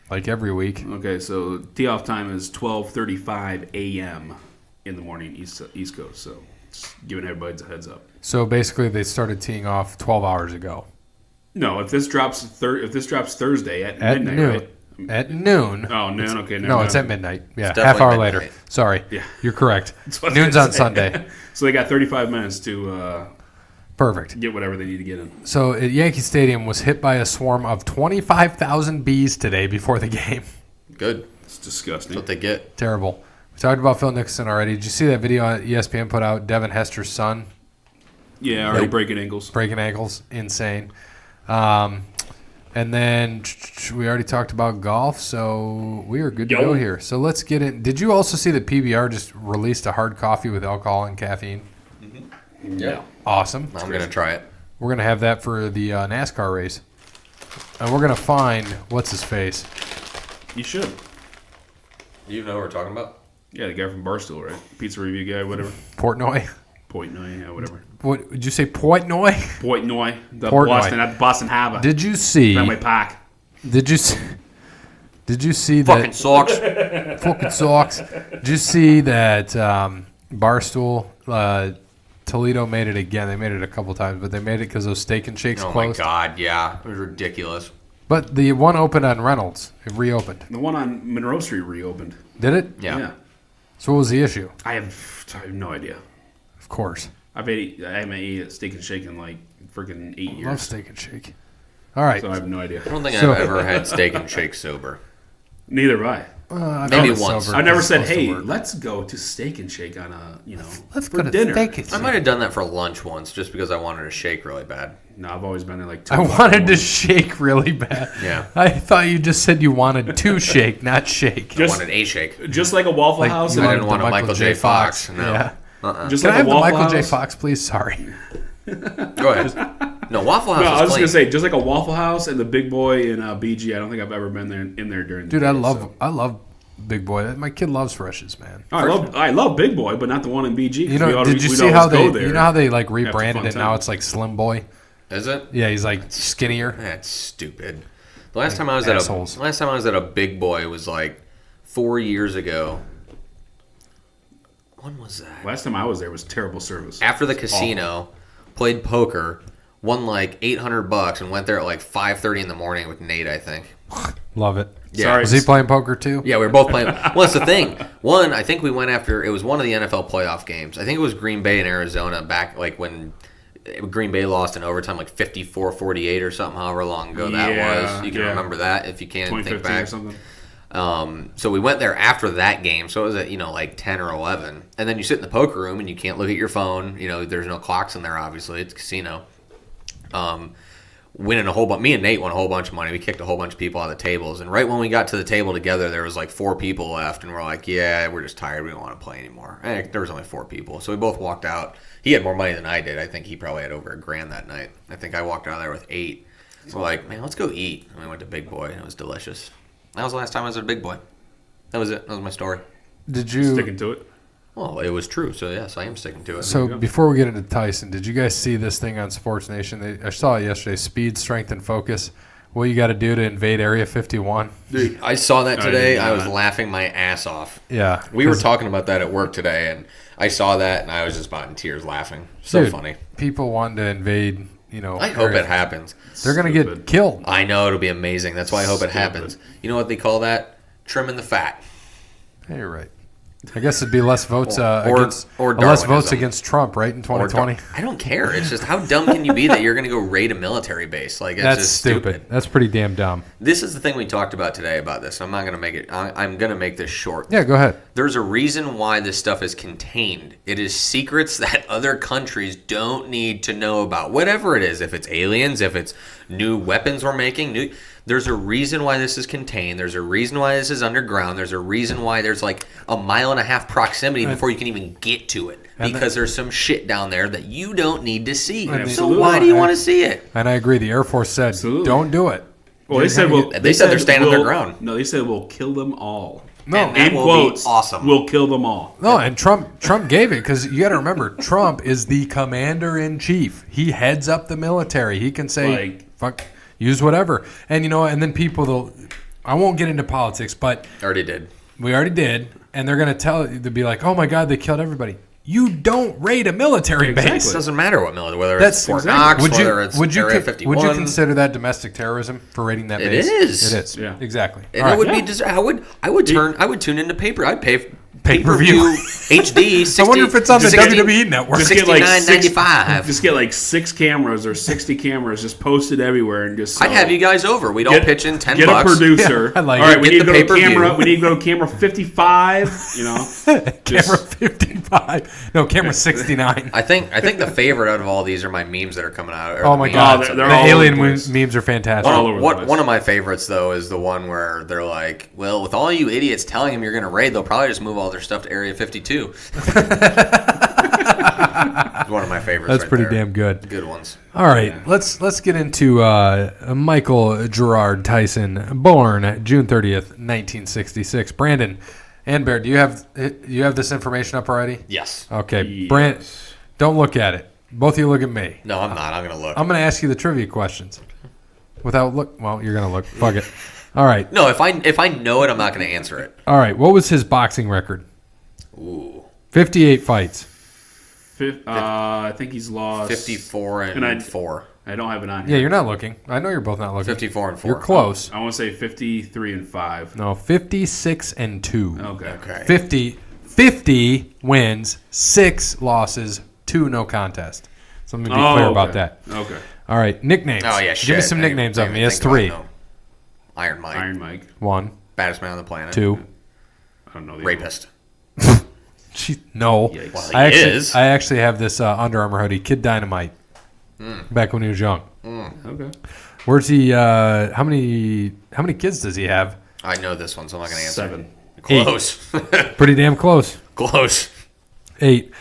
Like every week. Okay, so tee-off time is 12:35 a.m. in the morning, East Coast. So just giving everybody a heads up. So basically, they started teeing off 12 hours ago. No, if this drops Thursday at At midnight, noon. right? At noon. Oh, noon. Okay, No, it's at midnight. Yeah, It's half definitely hour later. midnight. Sorry. Yeah. You're correct. That's what I was Noon's gonna on say. Sunday. So they got 35 minutes to Perfect. get whatever they need to get in. So at Yankee Stadium was hit by a swarm of 25,000 bees today before the game. good. It's disgusting. That's what they get. Terrible. We talked about Phil Nicholson already. Did you see that video ESPN put out? Devin Hester's son Yeah, already breaking ankles. breaking ankles. Insane. And then we already talked about golf, so we are good to go here. So let's get in. Did you also see that PBR just released a hard coffee with alcohol and caffeine? Yeah. Awesome. I'm gonna try it. We're going to have that for the NASCAR race. And we're going to find, what's his face? You should. You know what we're talking about? Yeah, the guy from Barstool, right? Pizza review guy, whatever. Portnoy? Portnoy, yeah, whatever. What did you say? Portnoy? Portnoy, the Portnoy. Boston at the Boston Harbor. Did you see? Fenway Park. Did you see? Did you see Fucking that? socks. Fucking socks. Did you see that Barstool Toledo made it again? They made it a couple times, but they made it because those Steak and Shakes Oh closed. my god, yeah, it was ridiculous. But the one opened on Reynolds. It reopened. The one on Monroe Street reopened. Did it? Yeah. So what was the issue? I have no idea. Of course. I haven't ate Steak and Shake in like freaking 8 Love years. Steak and Shake. All right. So I have no idea. I don't think So- I've ever had steak and shake sober. Neither have I. I've Maybe had it once. sober I've never 'cause said, it's supposed hey, to work. let's go to Steak and Shake on Let's for go to dinner. Steak and I Shake. might have done that for lunch once, just because I wanted a shake really bad. No, I've always been in like 2 I o'clock wanted in the to morning. shake really bad. Yeah. I thought you just said you wanted to shake, not shake. I Just- wanted a shake. Just like a Waffle Like House. you I And didn't wanted want the a Michael J. Fox. No. Yeah. just Can like I have a the Waffle Michael J. House. Fox, please? Sorry. Go ahead. No, Waffle House No, I was is just clean. gonna say, just like a Waffle House and the Big Boy in BG. I don't think I've ever been in there during. Dude, the day, I love Big Boy. My kid loves Freshes, man. Oh, I love Big Boy, but not the one in BG. 'cause You know, we'd did you we'd see how always they? go there. You know how they like Have a rebranded fun it? Now time. it's like Slim Boy. Is it? Yeah, he's like skinnier. That's stupid. The last time I was at a Big Boy was like 4 years ago. When was that? Last time I was there was terrible service. After the casino, played poker, won like $800, and went there at like 5:30 in the morning with Nate, I think. Love it. Yeah. Sorry. Was he playing poker too? Yeah, we were both playing. Well, that's the thing. One, I think we went after, it was one of the NFL playoff games. I think it was Green Bay and Arizona back like when Green Bay lost in overtime like 54-48 or something, however long ago that Yeah, was. You can yeah. remember that if you can think 2015 back. or something. So we went there after that game, so it was at like 10 or 11, and then you sit in the poker room and you can't look at your phone. There's no clocks in there. Obviously, it's a casino. Winning a whole bunch. Me and Nate won a whole bunch of money. We kicked a whole bunch of people out of the tables, and right when we got to the table together, there was like 4 people left, and we're like, yeah, we're just tired. We don't want to play anymore. And there was only 4 people, so we both walked out. He had more money than I did. I think he probably had over $1,000 that night. I think I walked out of there with 8. We're like, man, let's go eat. And we went to Big Boy, and it was delicious. That was the last time I was at Big Boy. That was it. That was my story. Did you? Sticking to it. Well, it was true, so yes, I am sticking to it. So before we get into Tyson, did you guys see this thing on Sports Nation? I saw it yesterday. Speed, strength, and focus. What you got to do to invade Area 51? Dude, I saw that today. did I was not. laughing my ass off. Yeah, We were 'cause, talking about that at work today, and I saw that, and I was just about in tears laughing. So dude, funny. People wanting to invade. I hope it happens. They're gonna get Stupid. killed. I know it'll be amazing. That's why I hope it happens. You know what they call that? Trimming the fat. Hey, you're right. I guess it'd be less votes Or less votes Darwinism. against Trump, right, in 2020. I don't care. It's just how dumb can you be that you're going to go raid a military base? Like it's That's just stupid. That's pretty damn dumb. This is the thing we talked about today about this. I'm not going to make it. I'm going to make this short. Yeah, go ahead. There's a reason why this stuff is contained. It is secrets that other countries don't need to know about. Whatever it is, if it's aliens, if it's new weapons we're making, there's a reason why this is contained. There's a reason why this is underground. There's a reason why there's like a 1.5 mile proximity before you can even get to it. Because there's some shit down there that you don't need to see. So Absolutely. why do you want to see it? And I agree. The Air Force said, Absolutely. don't do it. Well, they said They said they're standing their ground. No, they said we'll kill them all. No, And that In will quotes, be awesome. we'll kill them all. No, and Trump gave it because you got to remember, Trump is the commander-in-chief. He heads up the military. He can say, fuck, use whatever. And, and then people, I won't get into politics, but Already did. we already did. And they're going to they'll be like, oh, my God, they killed everybody. You don't raid a military It base. doesn't matter what military, whether That's it's Fort exactly. Knox, Would you, whether it's would you, Area con- 51. would you consider that domestic terrorism for raiding that It base? is. It is. Yeah. Exactly. And All it right. would be. I would tune into paper. I'd pay Pay-per-view. HD. 60, I wonder if it's on the 60 WWE network. Just get like $69.95. Just get like 6 cameras or 60 cameras just posted everywhere and just. I'd have you guys over. We'd all pitch in $10. Get a producer. Yeah, I like all right, it. we Get need to the go to pay-per-view. camera. We need to go to camera 55. Camera Just- 55. No, camera 69. I think the favorite out of all these are my memes that are coming out. or Oh the my memes. God, they're the all over alien the place. memes are fantastic. all over the place. One of my favorites though is the one where they're like, "Well, with all you idiots telling them you're going to raid, they'll probably just move all their stuff to Area 52." It's one of my favorites. That's right pretty there. damn good. Good ones. All right, let's get into Michael Gerard Tyson, born June 30th, 1966. Brandon and Bear, do you have this information up already? Yes. Okay, Yes. Brandon, don't look at it. Both of you look at me. No, I'm not. I'm going to look. I'm going to ask you the trivia questions. Well, you're going to look. Fuck it. All right. No, if I know it, I'm not going to answer it. All right. What was his boxing record? Ooh. 58 fights. I think he's lost 54 And I- and 4. I don't have it on Yeah, here. you're not looking. I know you're both not looking. 54 and 4. You're close. I want to say 53 and 5. No, 56 and 2. Okay. Okay. 50 wins, 6 losses, 2 no contest. So let me be clear about that. Okay. All right, nicknames. Oh yeah, shit. Give me some nicknames of him. He has 3. Iron Mike. Iron Mike. 1, Baddest man on the planet. 2. I don't know the Rapist. No. Yikes. Well, he is. I actually have this Under Armour hoodie, Kid Dynamite, back when he was young. Okay. Where's he? How many kids does he have? I know this one, so I'm not going to answer. 7. Close. Pretty damn close. Close. 8.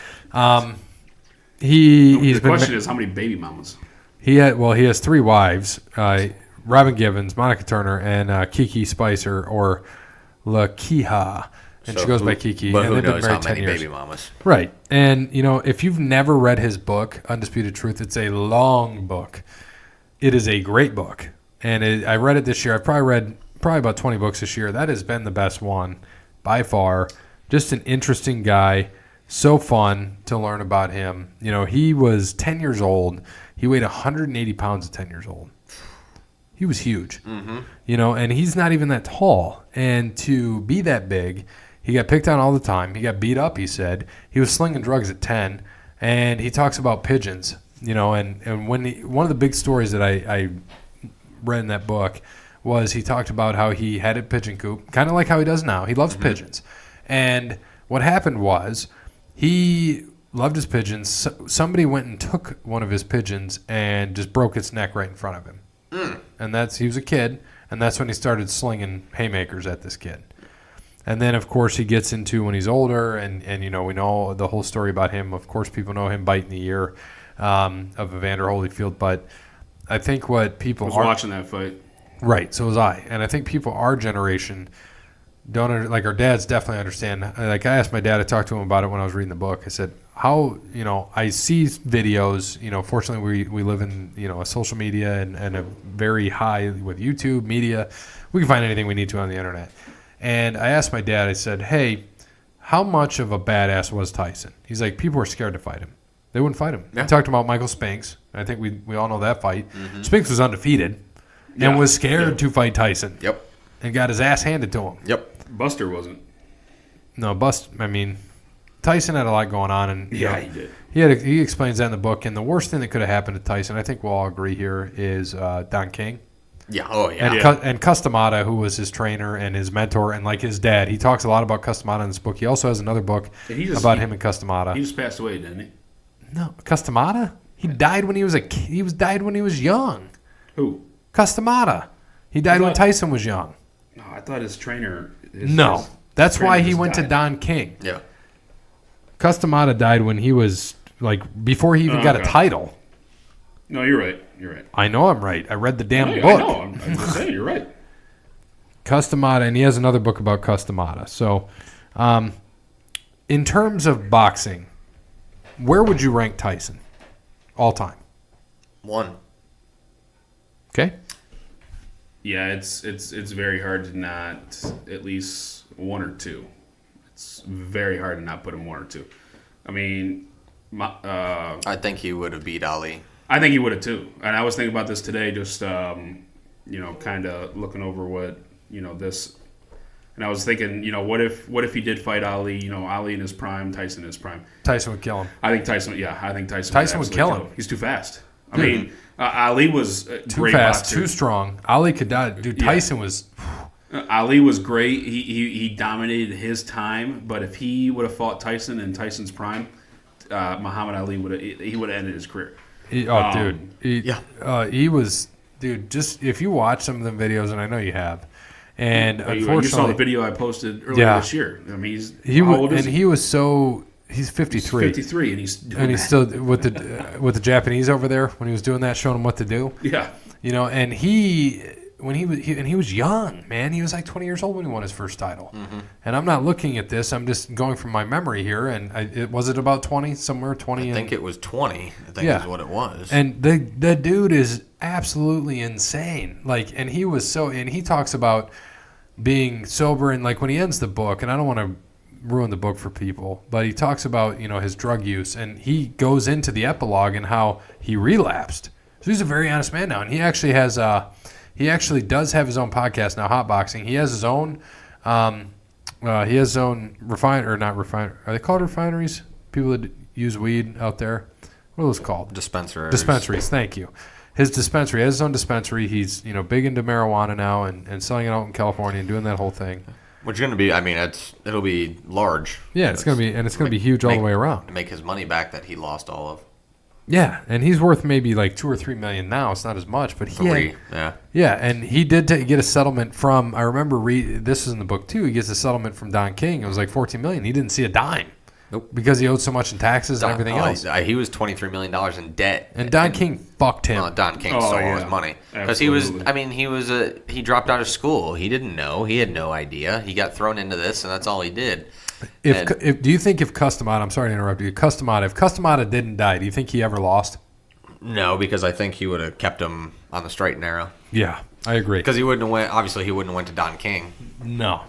He's The been question is how many baby mamas? he has 3 wives: Robin Givens, Monica Turner, and Kiki Spicer or Lakiha, and she goes by Kiki. But and who they've been knows married how 10 many years. baby mamas? Right. And, if you've never read his book, Undisputed Truth, it's a long book. It is a great book. And I read it this year. I've probably read about 20 books this year. That has been the best one by far. Just an interesting guy. So fun to learn about him. He was 10 years old. He weighed 180 pounds at 10 years old. He was huge. And he's not even that tall. And to be that big, he got picked on all the time. He got beat up, he said. He was slinging drugs at 10. And he talks about pigeons, and when one of the big stories that I read in that book was he talked about how he had a pigeon coop, kind of like how he does now. He loves pigeons. And what happened was he loved his pigeons. Somebody went and took one of his pigeons and just broke its neck right in front of him. And he was a kid, and that's when he started slinging haymakers at this kid. And then, of course, he gets into when he's older, and we know the whole story about him. Of course, people know him biting the ear of Evander Holyfield, but I think what I people was are watching that fight. right. So was I, and I think people our generation don't like our dads definitely understand. Like I asked my dad to talk to him about it when I was reading the book. I said, "How I see videos. Fortunately we live in a social media and a very high with YouTube media. We can find anything we need to on the internet." And I asked my dad. I said, "Hey, how much of a badass was Tyson?" He's like, "People were scared to fight him. They wouldn't fight him." Yeah. He talked about Michael Spinks. I think we all know that fight. Mm-hmm. Spinks was undefeated Yeah. and was scared Yeah. to fight Tyson. Yep. And got his ass handed to him. Yep. Buster wasn't. No, Tyson had a lot going on, and Yeah, he did. he explains that in the book. And the worst thing that could have happened to Tyson, I think we'll all agree here, is Don King Yeah. Oh yeah. and Customata, who was his trainer and his mentor, and like his dad. He talks a lot about Customata in this book. He also has another book And he just- about he- him and Customata. He just passed away, didn't he? No, Customata. He died when he was died when he was young. Who? Customata. He died when thought- Tyson was young. No, I thought his trainer. No, that's trainer why he just went to died. Don King. Yeah. Customata died when he was before he even got a okay. title. No, you're right. You're right. I know I'm right. I read the damn I book. know. I'm just saying, you're right. Customata, and he has another book about Customata. So, in terms of boxing, where would you rank Tyson all time? 1. Okay. Yeah, it's very hard to not at least 1 or 2. It's very hard to not put him 1 or 2. I mean, I think he would have beat Ali. I think he would have too. And I was thinking about this today, just kind of looking over what this. And I was thinking, what if he did fight Ali? Ali in his prime, Tyson in his prime. Tyson would kill him. I think Tyson. Yeah, I think Tyson. Tyson would absolutely kill him. He's too fast. I mean, Ali was Too great fast, boxer. too strong. Ali could die. Dude, Yeah. Tyson was. Ali was great. He dominated his time. But if he would have fought Tyson in Tyson's prime, Muhammad Ali would have ended his career. He was. Dude, just if you watch some of the videos, and I know you have, and You saw the unfortunately, video I posted earlier Yeah. this year. I mean, how old is he? he was so. He's 53. 53, and he's doing And he's that. still with the Japanese over there when he was doing that, showing him what to do. Yeah. And he was young, man. He was like 20 years old when he won his first title. Mm-hmm. And I'm not looking at this. I'm just going from my memory here. And was it about 20 somewhere? 20. I think it was 20. I think Yeah. is what it was. And the dude is absolutely insane. And he was and he talks about being sober, and when he ends the book, and I don't want to ruin the book for people, but he talks about his drug use, and he goes into the epilogue and how he relapsed. So he's a very honest man now, and he actually does have his own podcast now, Hot Boxing. He has his own not refiner. Are they called refineries? People that use weed out there. What are those called? Dispensaries. Thank you. His dispensary, he has his own dispensary. He's big into marijuana now and selling it out in California and doing that whole thing. Which is going to be, it'll be large. Yeah, it's gonna be huge all the way around. To make his money back that he lost all of. Yeah, and he's worth maybe like $2 or $3 million now. It's not as much, but Yeah. yeah, and he did get a settlement from. I remember this is in the book too. He gets a settlement from Don King. It was like $14 million. He didn't see a dime. Nope. Because he owed so much in taxes and everything else. He was $23 million in debt. And Don King fucked him. Don King Oh, stole yeah. his money because Absolutely. he dropped out of school. He didn't know. He had no idea. He got thrown into this, and that's all he did. Do you think if Customata, I'm sorry to interrupt you, if Customata didn't die, do you think he ever lost? No, because I think he would have kept him on the straight and narrow. Yeah, I agree. Because he wouldn't have went. Obviously, he wouldn't have went to Don King. No.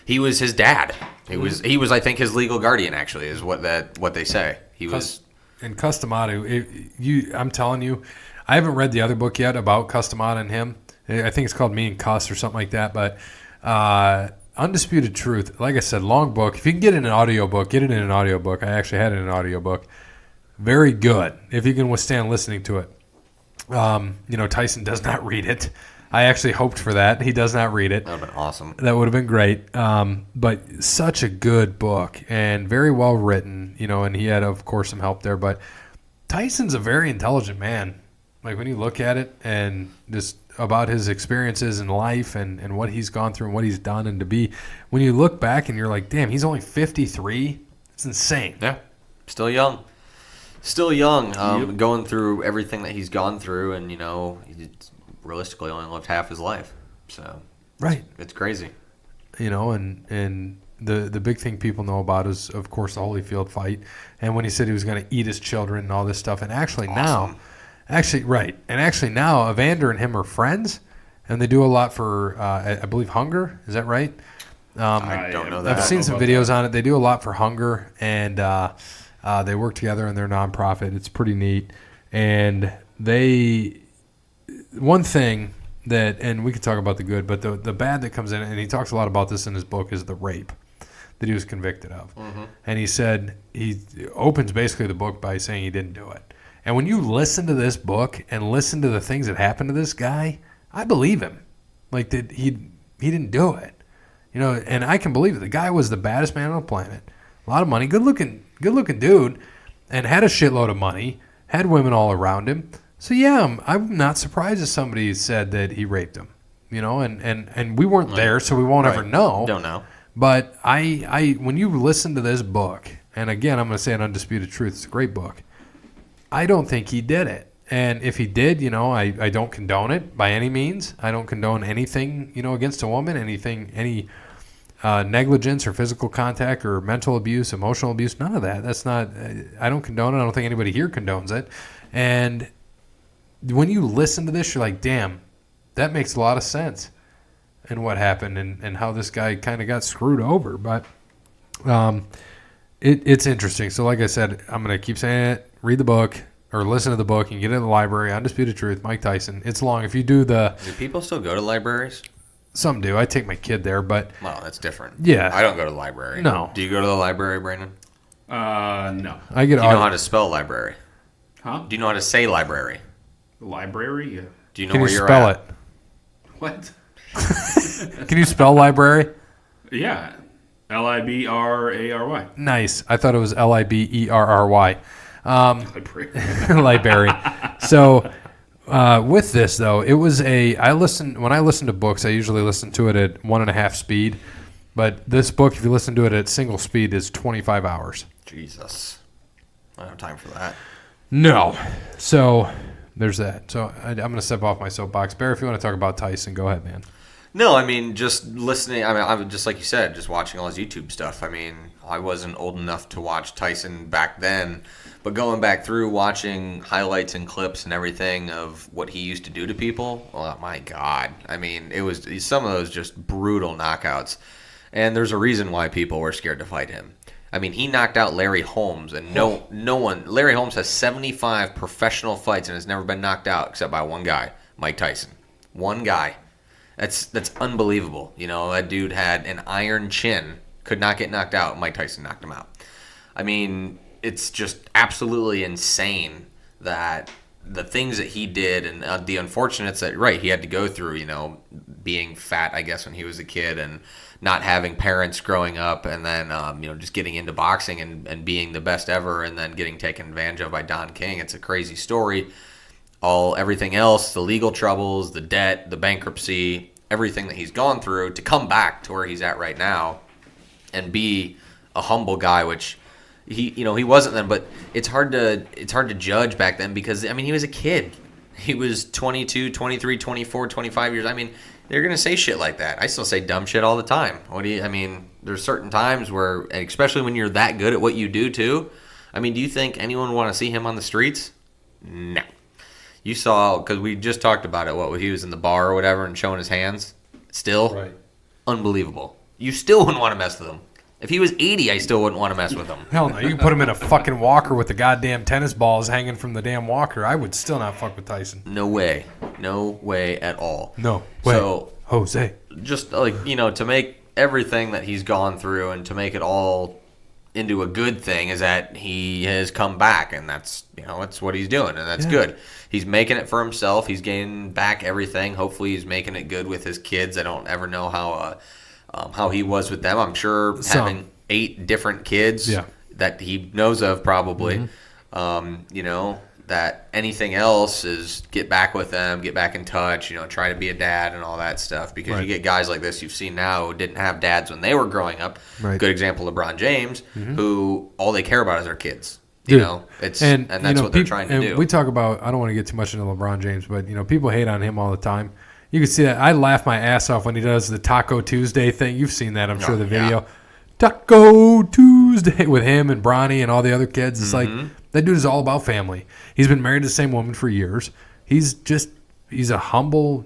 He was his dad. He was I think his legal guardian. Actually, is what they say. He was. And Customata, I'm telling you, I haven't read the other book yet about Customata and him. I think it's called Me and Cuss or something like that. But Undisputed Truth, like I said, long book. If you can get it in an audiobook, get it in an audiobook. I actually had it in an audiobook. Very good if you can withstand listening to it. Tyson does not read it. I actually hoped for that. He does not read it. That would have been awesome. That would have been great. But such a good book and very well written, and he had, of course, some help there. But Tyson's a very intelligent man. When you look at it and just about his experiences in life and what he's gone through and what he's done, and when you look back and you're like, damn, he's only 53. It's insane. Yeah, still young. Still young, Yep. going through everything that he's gone through, and he's realistically only lived half his life. So Right. it's crazy. And the big thing people know about is, of course, the Holyfield fight, and when he said he was going to eat his children and all this stuff. And actually now, Evander and him are friends, and they do a lot for, I believe, hunger. Is that right? I don't know that. I've seen some about videos that. on it. They do a lot for hunger, and they work together in their nonprofit. It's pretty neat. And one thing that, and we could talk about the good, but the bad that comes in, and he talks a lot about this in his book, is the rape that he was convicted of. Mm-hmm. And he said, he opens basically the book by saying he didn't do it. And when you listen to this book and listen to the things that happened to this guy, I believe him. Like that he didn't do it. And I can believe it. The guy was the baddest man on the planet. A lot of money, good looking dude, and had a shitload of money, had women all around him. So yeah, I'm not surprised if somebody said that he raped him. And we weren't there, so we won't ever know. Don't know. But I when you listen to this book, and again, I'm going to say an undisputed truth. It's a great book. I don't think he did it. And if he did, I don't condone it by any means. I don't condone anything, against a woman, any negligence or physical contact or mental abuse, emotional abuse, none of that. That's not, I don't condone it. I don't think anybody here condones it. And when you listen to this, you're like, damn, that makes a lot of sense in what happened and how this guy kind of got screwed over. But it's interesting. So like I said, I'm going to keep saying it. Read the book or listen to the book and get it in the library. Undisputed Truth, Mike Tyson. It's long. If you do Do people still go to libraries? some do. I take my kid there, but Well, that's different. Yeah. I don't go to the library. No. Do you go to the library, Brandon? No. I get Do you know how to spell library? Huh? Do you know how to say library? Library? Yeah. Do you know Can you where you're spell at? it? What? Can you spell library? Yeah. Library. Nice. I thought it was Liberry. Library. Library. So with this though, it was when I listen to books, I usually listen to it at 1.5 speed. But this book, if you listen to it at single speed, is 25 hours. Jesus. I don't have time for that. No. So there's that. So I'm going to step off my soapbox. Bear, if you want to talk about Tyson, go ahead, man. No, I mean, just listening. I mean, I just like you said, just watching all his YouTube stuff. I mean, I wasn't old enough to watch Tyson back then, but going back through watching highlights and clips and everything of what he used to do to people, oh my God. I mean, it was some of those just brutal knockouts. And there's a reason why people were scared to fight him. I mean, he knocked out Larry Holmes, and no one. Larry Holmes has 75 professional fights and has never been knocked out except by one guy, Mike Tyson. One guy. That's unbelievable. That dude had an iron chin, could not get knocked out. Mike Tyson knocked him out. I mean, it's just absolutely insane that the things that he did and the unfortunates that, right, he had to go through, being fat, I guess, when he was a kid and not having parents growing up and then, just getting into boxing and being the best ever and then getting taken advantage of by Don King. It's a crazy story. Everything else, the legal troubles, the debt, the bankruptcy, everything that he's gone through to come back to where he's at right now and be a humble guy, which he wasn't then, but it's hard to judge back then because, I mean, he was a kid. He was 22, 23, 24, 25 years. I mean, they're going to say shit like that. I still say dumb shit all the time. There's certain times where, and especially when you're that good at what you do too. I mean, do you think anyone would want to see him on the streets? No. You saw, because we just talked about it, he was in the bar or whatever and showing his hands. Still, Right. Unbelievable. You still wouldn't want to mess with him. If he was 80, I still wouldn't want to mess with him. Hell no. You can put him in a fucking walker with the goddamn tennis balls hanging from the damn walker. I would still not fuck with Tyson. No way. No way at all. No way. So, Jose. just to make everything that he's gone through and to make it all into a good thing is that he has come back, and that's what he's doing, and that's good. He's making it for himself. He's gaining back everything. Hopefully, he's making it good with his kids. I don't ever know how he was with them. I'm sure having 8 different kids that he knows of probably. That anything else is get back with them, get back in touch, try to be a dad and all that stuff. Because you get guys like this you've seen now who didn't have dads when they were growing up. Right. Good example, LeBron James, who all they care about is their kids. You Dude, know, and that's what they're trying to do. We talk about, I don't want to get too much into LeBron James, but, people hate on him all the time. You can see that. I laugh my ass off when he does the Taco Tuesday thing. You've seen that, I'm sure, the video. Yeah. Taco Tuesday with him and Bronny and all the other kids. It's like, that dude is all about family. He's been married to the same woman for years. He's a humble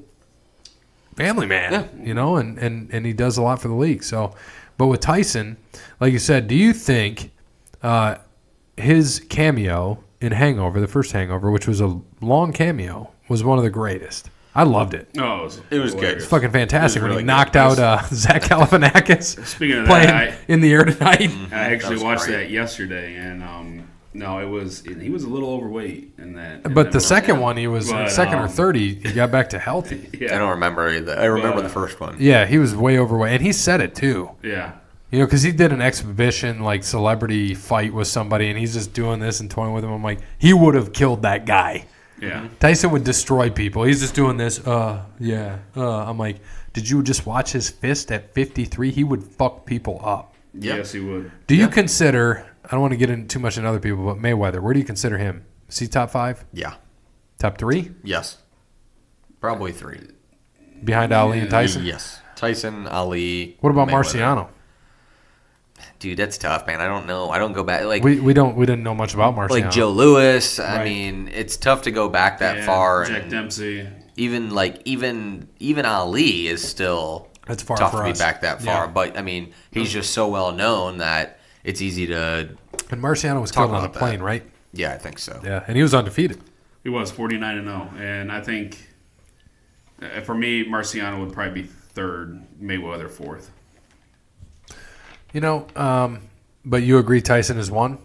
family man, and he does a lot for the league. So, but with Tyson, like you said, do you think his cameo in Hangover, the first Hangover, which was a long cameo, was one of the greatest? I loved it. Oh, it was good. It's fucking fantastic when really he good. knocked out Zach Galifianakis Speaking of playing that, in the air tonight. I actually was watched great. that yesterday, and no, he was a little overweight in that. But the second one, he was But, second or third. He got back to healthy. Yeah, I don't remember either. I remember the first one. Yeah, he was way overweight, and he said it too. Yeah. Because he did an exhibition like celebrity fight with somebody, and he's just doing this and toying with him. I'm like, he would have killed that guy. Yeah. Tyson would destroy people. He's just doing this. I'm like, did you just watch his fist at 53? He would fuck people up. Yep. Yes, he would. Do you consider? I don't want to get into too much in other people, but Mayweather. Where do you consider him? Is he top 5? Yeah. Top 3? Yes. Probably 3. Behind Ali and Tyson? Yes. Tyson, Ali. What about Mayweather. Marciano? Dude, that's tough, man. I don't know. I don't go back. Like We didn't know much about Marciano. like Joe Lewis. I Right. mean, it's tough to go back that far. Jack and Dempsey. even Ali is still That's far tough for to be us. back that far. Yeah. But I mean, he's just so well known that it's easy to. And Marciano was Talk killed on a about plane, that. right? Yeah, I think so. Yeah, and he was undefeated. He was 49-0, and I think for me, Marciano would probably be third, Mayweather fourth. But you agree Tyson is 1?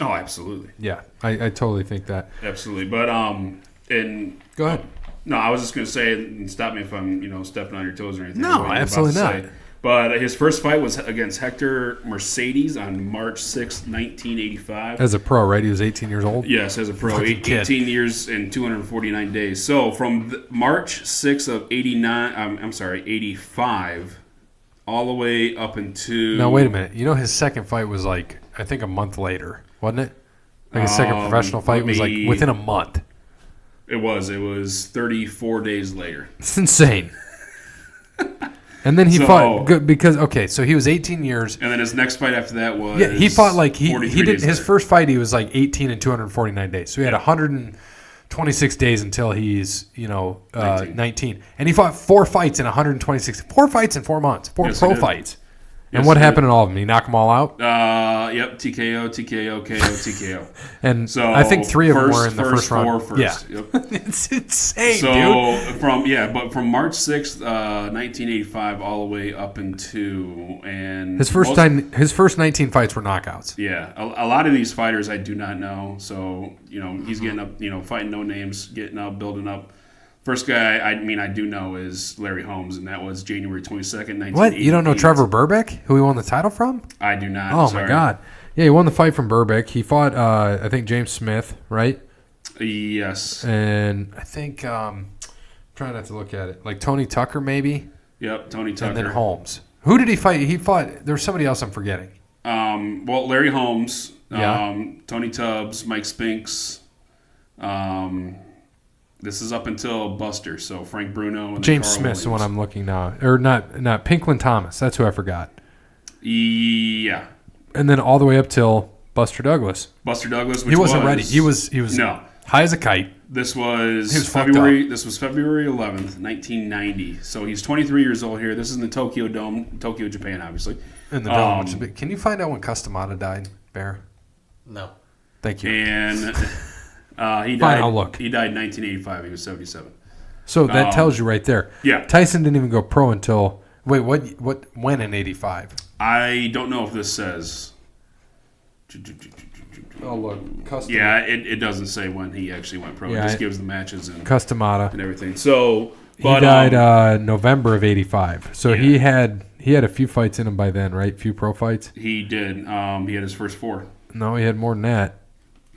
Oh, absolutely, Yeah, I totally think that. absolutely. But and Go ahead. no, I was just gonna say, and stop me if I'm stepping on your toes or anything. No, what you're about absolutely to not. say. But his first fight was against Hector Mercedes on March 6, 1985. As a pro, right? He was 18 years old. Yes, as a pro, Fucking kid. 18 years and 249 days. So from March 6th of 85, all the way up into. Now wait a minute. His second fight was like I think a month later, wasn't it? Like his second professional fight was like within a month. It was 34 days later. It's insane. And then he fought good because so he was 18 years. And then his next fight after that was. Yeah, he fought like he 43 did days his later. first fight. He was like 18 and 249 days. So he had 126 days until he's 19. And he fought 4 fights in 126. 4 fights in 4 months. 4 Yes, pro he did. fights. Yes, And what he happened did. in all of them? He knocked them all out. Yep, TKO, TKO, KO, TKO. And So I think 3 of them were in the first round. 4 first. Yeah, Yep. it's insane, So dude. from March 6th, 1985, all the way up into His first 19 fights were knockouts. Yeah, a lot of these fighters I do not know. So he's getting up, fighting no names, getting up, building up. First guy I do know is Larry Holmes, and that was January 22nd, 1988. What? You don't know Trevor Burbick, who he won the title from? I do not. Oh sorry. my God! Yeah, he won the fight from Burbick. He fought, I think James Smith, right? Yes. And I think trying not to look at it, like Tony Tucker maybe, Yep. Tony Tucker. and then Holmes. Who did he fight? He fought. There's somebody else I'm forgetting. Well, Larry Holmes. Yeah. Tony Tubbs, Mike Spinks. This is up until Buster, so Frank Bruno and James Carl Smith's the one Williams. I'm looking now, or not Pinklin Thomas. That's who I forgot. Yeah. And then all the way up till Buster Douglas. Buster Douglas. Which He wasn't ready. He was No. high as a kite. This was, He was fucked February. This was February 11th, 1990. So he's 23 years old here. This is in the Tokyo Dome, Tokyo, Japan, obviously. In the dome, which is big. Can you find out when Customata died, Bear? No. Thank you. And he died. Fine, I'll look. He died in 1985. He was 77. So that tells you right there. Yeah. Tyson didn't even go pro until when in '85? I don't know if this says. Oh look, Custom. Yeah, it doesn't say when he actually went pro. Yeah, it just I- gives the matches and Customata. everything. So, He but died November of '85. So Yeah. he had a few fights in him by then, right? Few pro fights. he did. He had his first 4. No, he had more than that.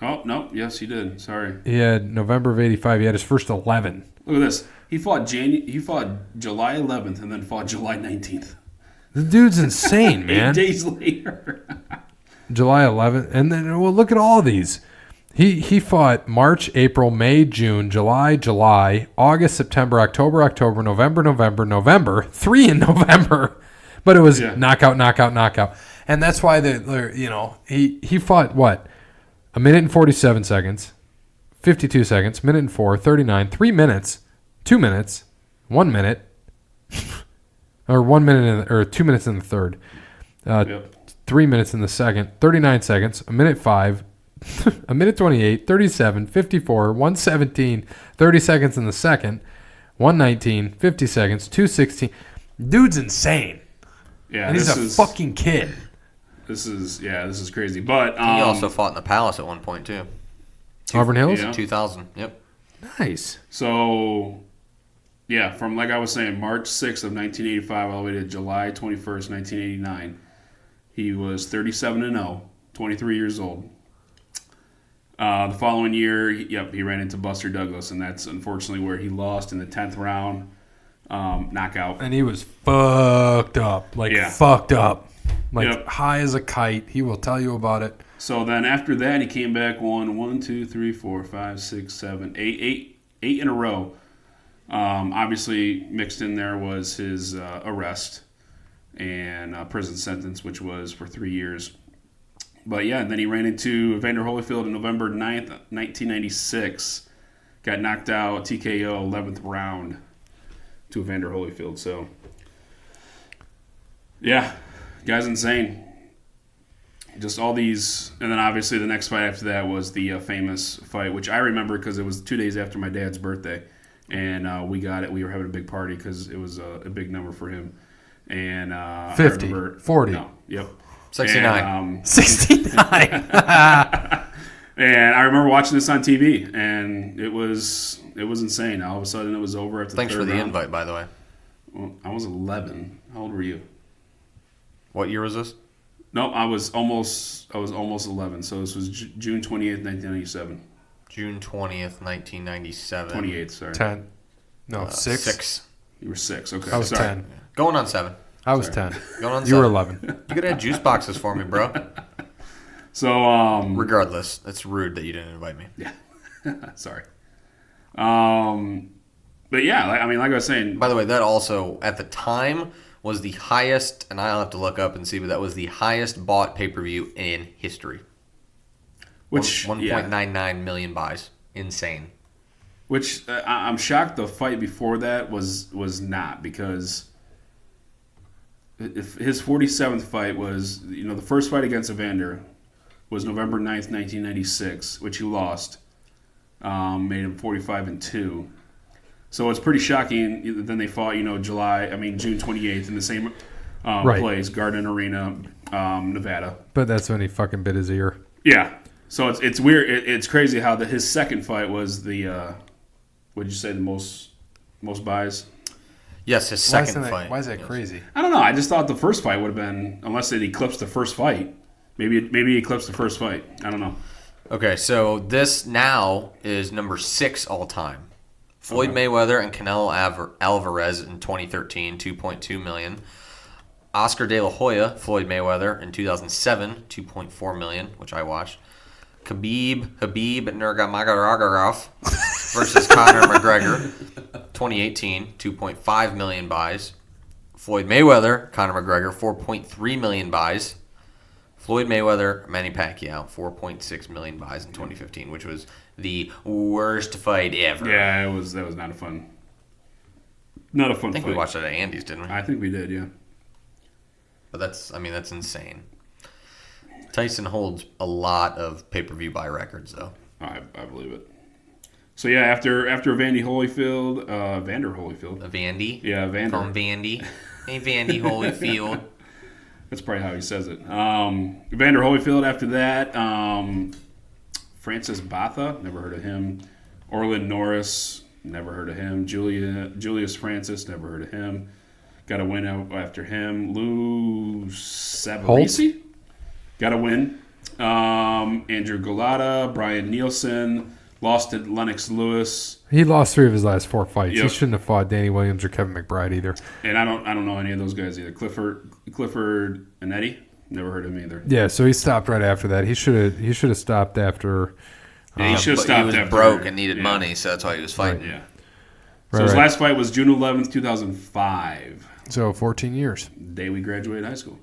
Oh no! Yes, he did. Sorry. He had November of '85. He had his first 11. Look at this. He fought July 11th and then fought July 19th. The dude's insane, 8 man. days later. July 11th. And then, well, look at all these. He fought March, April, May, June, July, August, September, October, November, 3 in November. But it was knockout. And that's why he fought what? A minute and 47 seconds, 52 seconds, minute and 4, 39, 3 minutes, 2 minutes, 1 minute, or 1 minute or 2 minutes in the third, 3 minutes in the second, 39 seconds, a minute 5, a minute 28, 37, 54, 117, 30 seconds in the second, 119, 50 seconds, 216. Dude's insane. Yeah, and he's a fucking kid. This is crazy. But he also fought in the Palace at one point too. Auburn Hills? Yeah. 2000. Yep. Nice. So, yeah, from like I was saying, March 6th of 1985 all the way to July 21st, 1989, he was 37-0, 23 years old. The following year, he ran into Buster Douglas, and that's unfortunately where he lost in the 10th round, knockout. And he was fucked up. Fucked up. High as a kite. He will tell you about it. So then after that, he came back, won 1, 2, 3, 4, 5, 6, 7, 8 in a row. Obviously, mixed in there was his arrest and prison sentence, which was for 3 years. But yeah, and then he ran into Evander Holyfield on November 9th, 1996. Got knocked out TKO 11th round to Evander Holyfield. So, yeah, guy's insane. Just all these, and then obviously the next fight after that was the famous fight, which I remember because it was 2 days after my dad's birthday, and we got it. We were having a big party because it was a big number for him. And 50, 40. No, yep. 69. And, 69. and I remember watching this on TV, and it was insane. All of a sudden, it was over after Thanks the for third the round. invite, by the way. Well, I was 11. How old were you? What year was this? No, I was almost 11. So this was June 28th, 1997. June 20th, 1997. 28th, sorry. 10. No, 6. 6. You were 6. Okay. I was sorry. 10. Going on 7. I was Sorry. 10. Going on 7. You were 11. You could have juice boxes for me, bro. So, Regardless, it's rude that you didn't invite me. sorry. But yeah, I mean, like I was saying, By the way, that also, at the time, was the highest, and I'll have to look up and see, but that was the highest bought pay-per-view in history. which 1.99 million buys. Insane. Which I'm shocked the fight before that was not, because if his 47th fight was, the first fight against Evander was November 9th, 1996, which he lost, made him 45-2. So it's pretty shocking. Then they fought, June 28th in the same place, Garden Arena, Nevada. But that's when he fucking bit his ear. Yeah. So it's weird. It's crazy how his second fight was the, what did you say, the most buys? Yes, his second fight. Why is that Yes. crazy? I don't know. I just thought the first fight would have been, unless it eclipsed the first fight. Maybe it eclipsed the first fight. I don't know. Okay, so this now is number 6 all time. Floyd Mayweather and Canelo Alvarez in 2013, 2.2 million. Oscar De La Hoya, Floyd Mayweather in 2007, 2.4 million, which I watched. Habib Nurmagomedov versus Conor McGregor, 2018, 2.5 million buys. Floyd Mayweather, Conor McGregor, 4.3 million buys. Floyd Mayweather, Manny Pacquiao, 4.6 million buys in 2015, which was the worst fight ever. Yeah, that was not a fun I think fight. we watched it at Andy's, didn't we? I think we did, yeah. But that's insane. Tyson holds a lot of pay-per-view buy records, though. I believe it. So yeah, after Evander Holyfield. Vandy? Yeah, Evander. From Vandy. Hey, Vandy Holyfield. That's probably how he says it. Evander Holyfield after that. Francis Botha, never heard of him. Orlin Norris, never heard of him. Julius Francis, never heard of him. Got a win after him. Lou Savarese, got a win. Andrew Golota, Brian Nielsen, lost to Lennox Lewis. He lost 3 of his last 4 fights. Yep. He shouldn't have fought Danny Williams or Kevin McBride either. And I don't know any of those guys either. Clifford and Eddie. Never heard of him either. Yeah, so he stopped right after that. He should have stopped after. Yeah, he should have But stopped he was after. broke and needed yeah. money, so that's why he was fighting. Yeah. Right, So his right. last fight was June 11th, 2005. So 14 years. Day we graduated high school.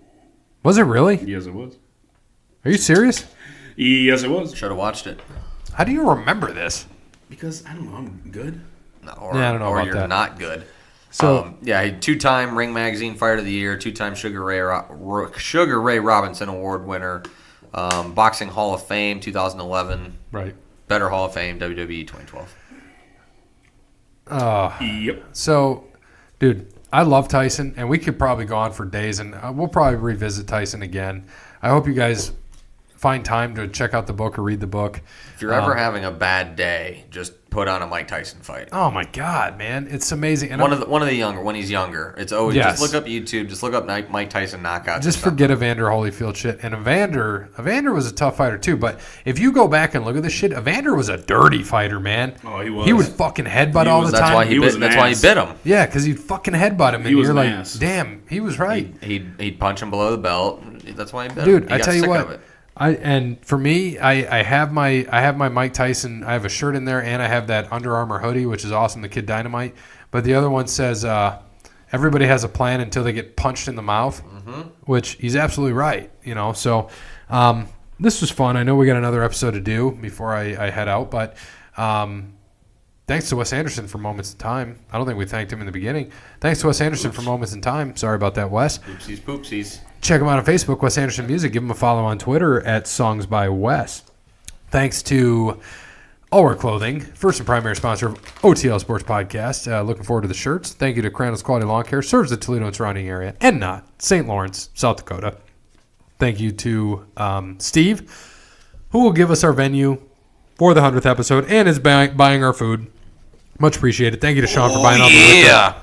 Was it really? Yes, it was. Are you serious? Yes, it was. Should have watched it. How do you remember this? Because, I don't know, I'm good. No, or, Yeah, I don't know or about you're that. not good. So Yeah, he 2-time Ring Magazine Fighter of the Year, 2-time Sugar Ray Robinson Award winner, Boxing Hall of Fame 2011, right. Better Hall of Fame WWE 2012. Yep. So, dude, I love Tyson, and we could probably go on for days, and we'll probably revisit Tyson again. I hope you guys find time to check out the book or read the book. If you're ever having a bad day, just put on a Mike Tyson fight. Oh my God, man, it's amazing. And One of the younger, when he's younger, it's always Yes. just look up YouTube, just look up Mike Tyson knockouts. just forget Evander Holyfield shit. And Evander was a tough fighter too. But if you go back and look at this shit, Evander was a dirty fighter, man. Oh, he was. He would fucking headbutt all the That's time. why He was an That's why he ass. bit him. Yeah, because he'd fucking headbutt him, and was you're an like, ass. damn, he was right. He'd punch him below the belt. That's why he bit him. Dude, He I got tell you sick what, of it. and for me, I have my Mike Tyson. I have a shirt in there, and I have that Under Armour hoodie, which is awesome. The Kid Dynamite, but the other one says, "Everybody has a plan until they get punched in the mouth," which he's absolutely right. You know, so this was fun. I know we got another episode to do before I head out, but thanks to Wes Anderson for Moments in Time. I don't think we thanked him in the beginning. Thanks to Wes Anderson for Moments in Time. Sorry about that, Wes. Oopsies poopsies. Check him out on Facebook, Wes Anderson Music. Give him a follow on Twitter at Songs by Wes. Thanks to All Wear Clothing, first and primary sponsor of OTL Sports Podcast. Looking forward to the shirts. Thank you to Crandall's Quality Lawn Care, serves the Toledo and surrounding area, and not St. Lawrence, South Dakota. Thank you to Steve, who will give us our venue for the 100th episode and is buying our food. Much appreciated. Thank you to Sean for buying all the liquor.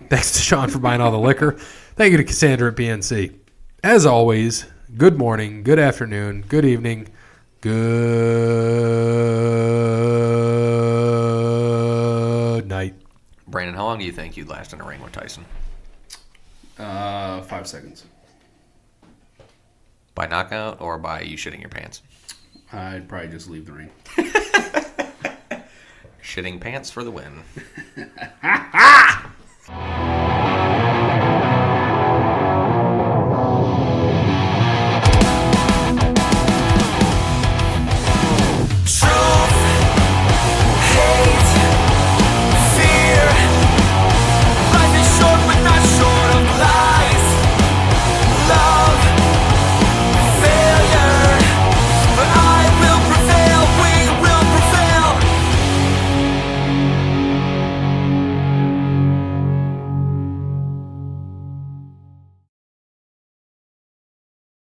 Thanks to Sean for buying all the liquor. Thank you to Cassandra at PNC. As always, good morning, good afternoon, good evening, good night. Brandon, how long do you think you'd last in a ring with Tyson? 5 seconds. By knockout or by you shitting your pants? I'd probably just leave the ring. Shitting pants for the win.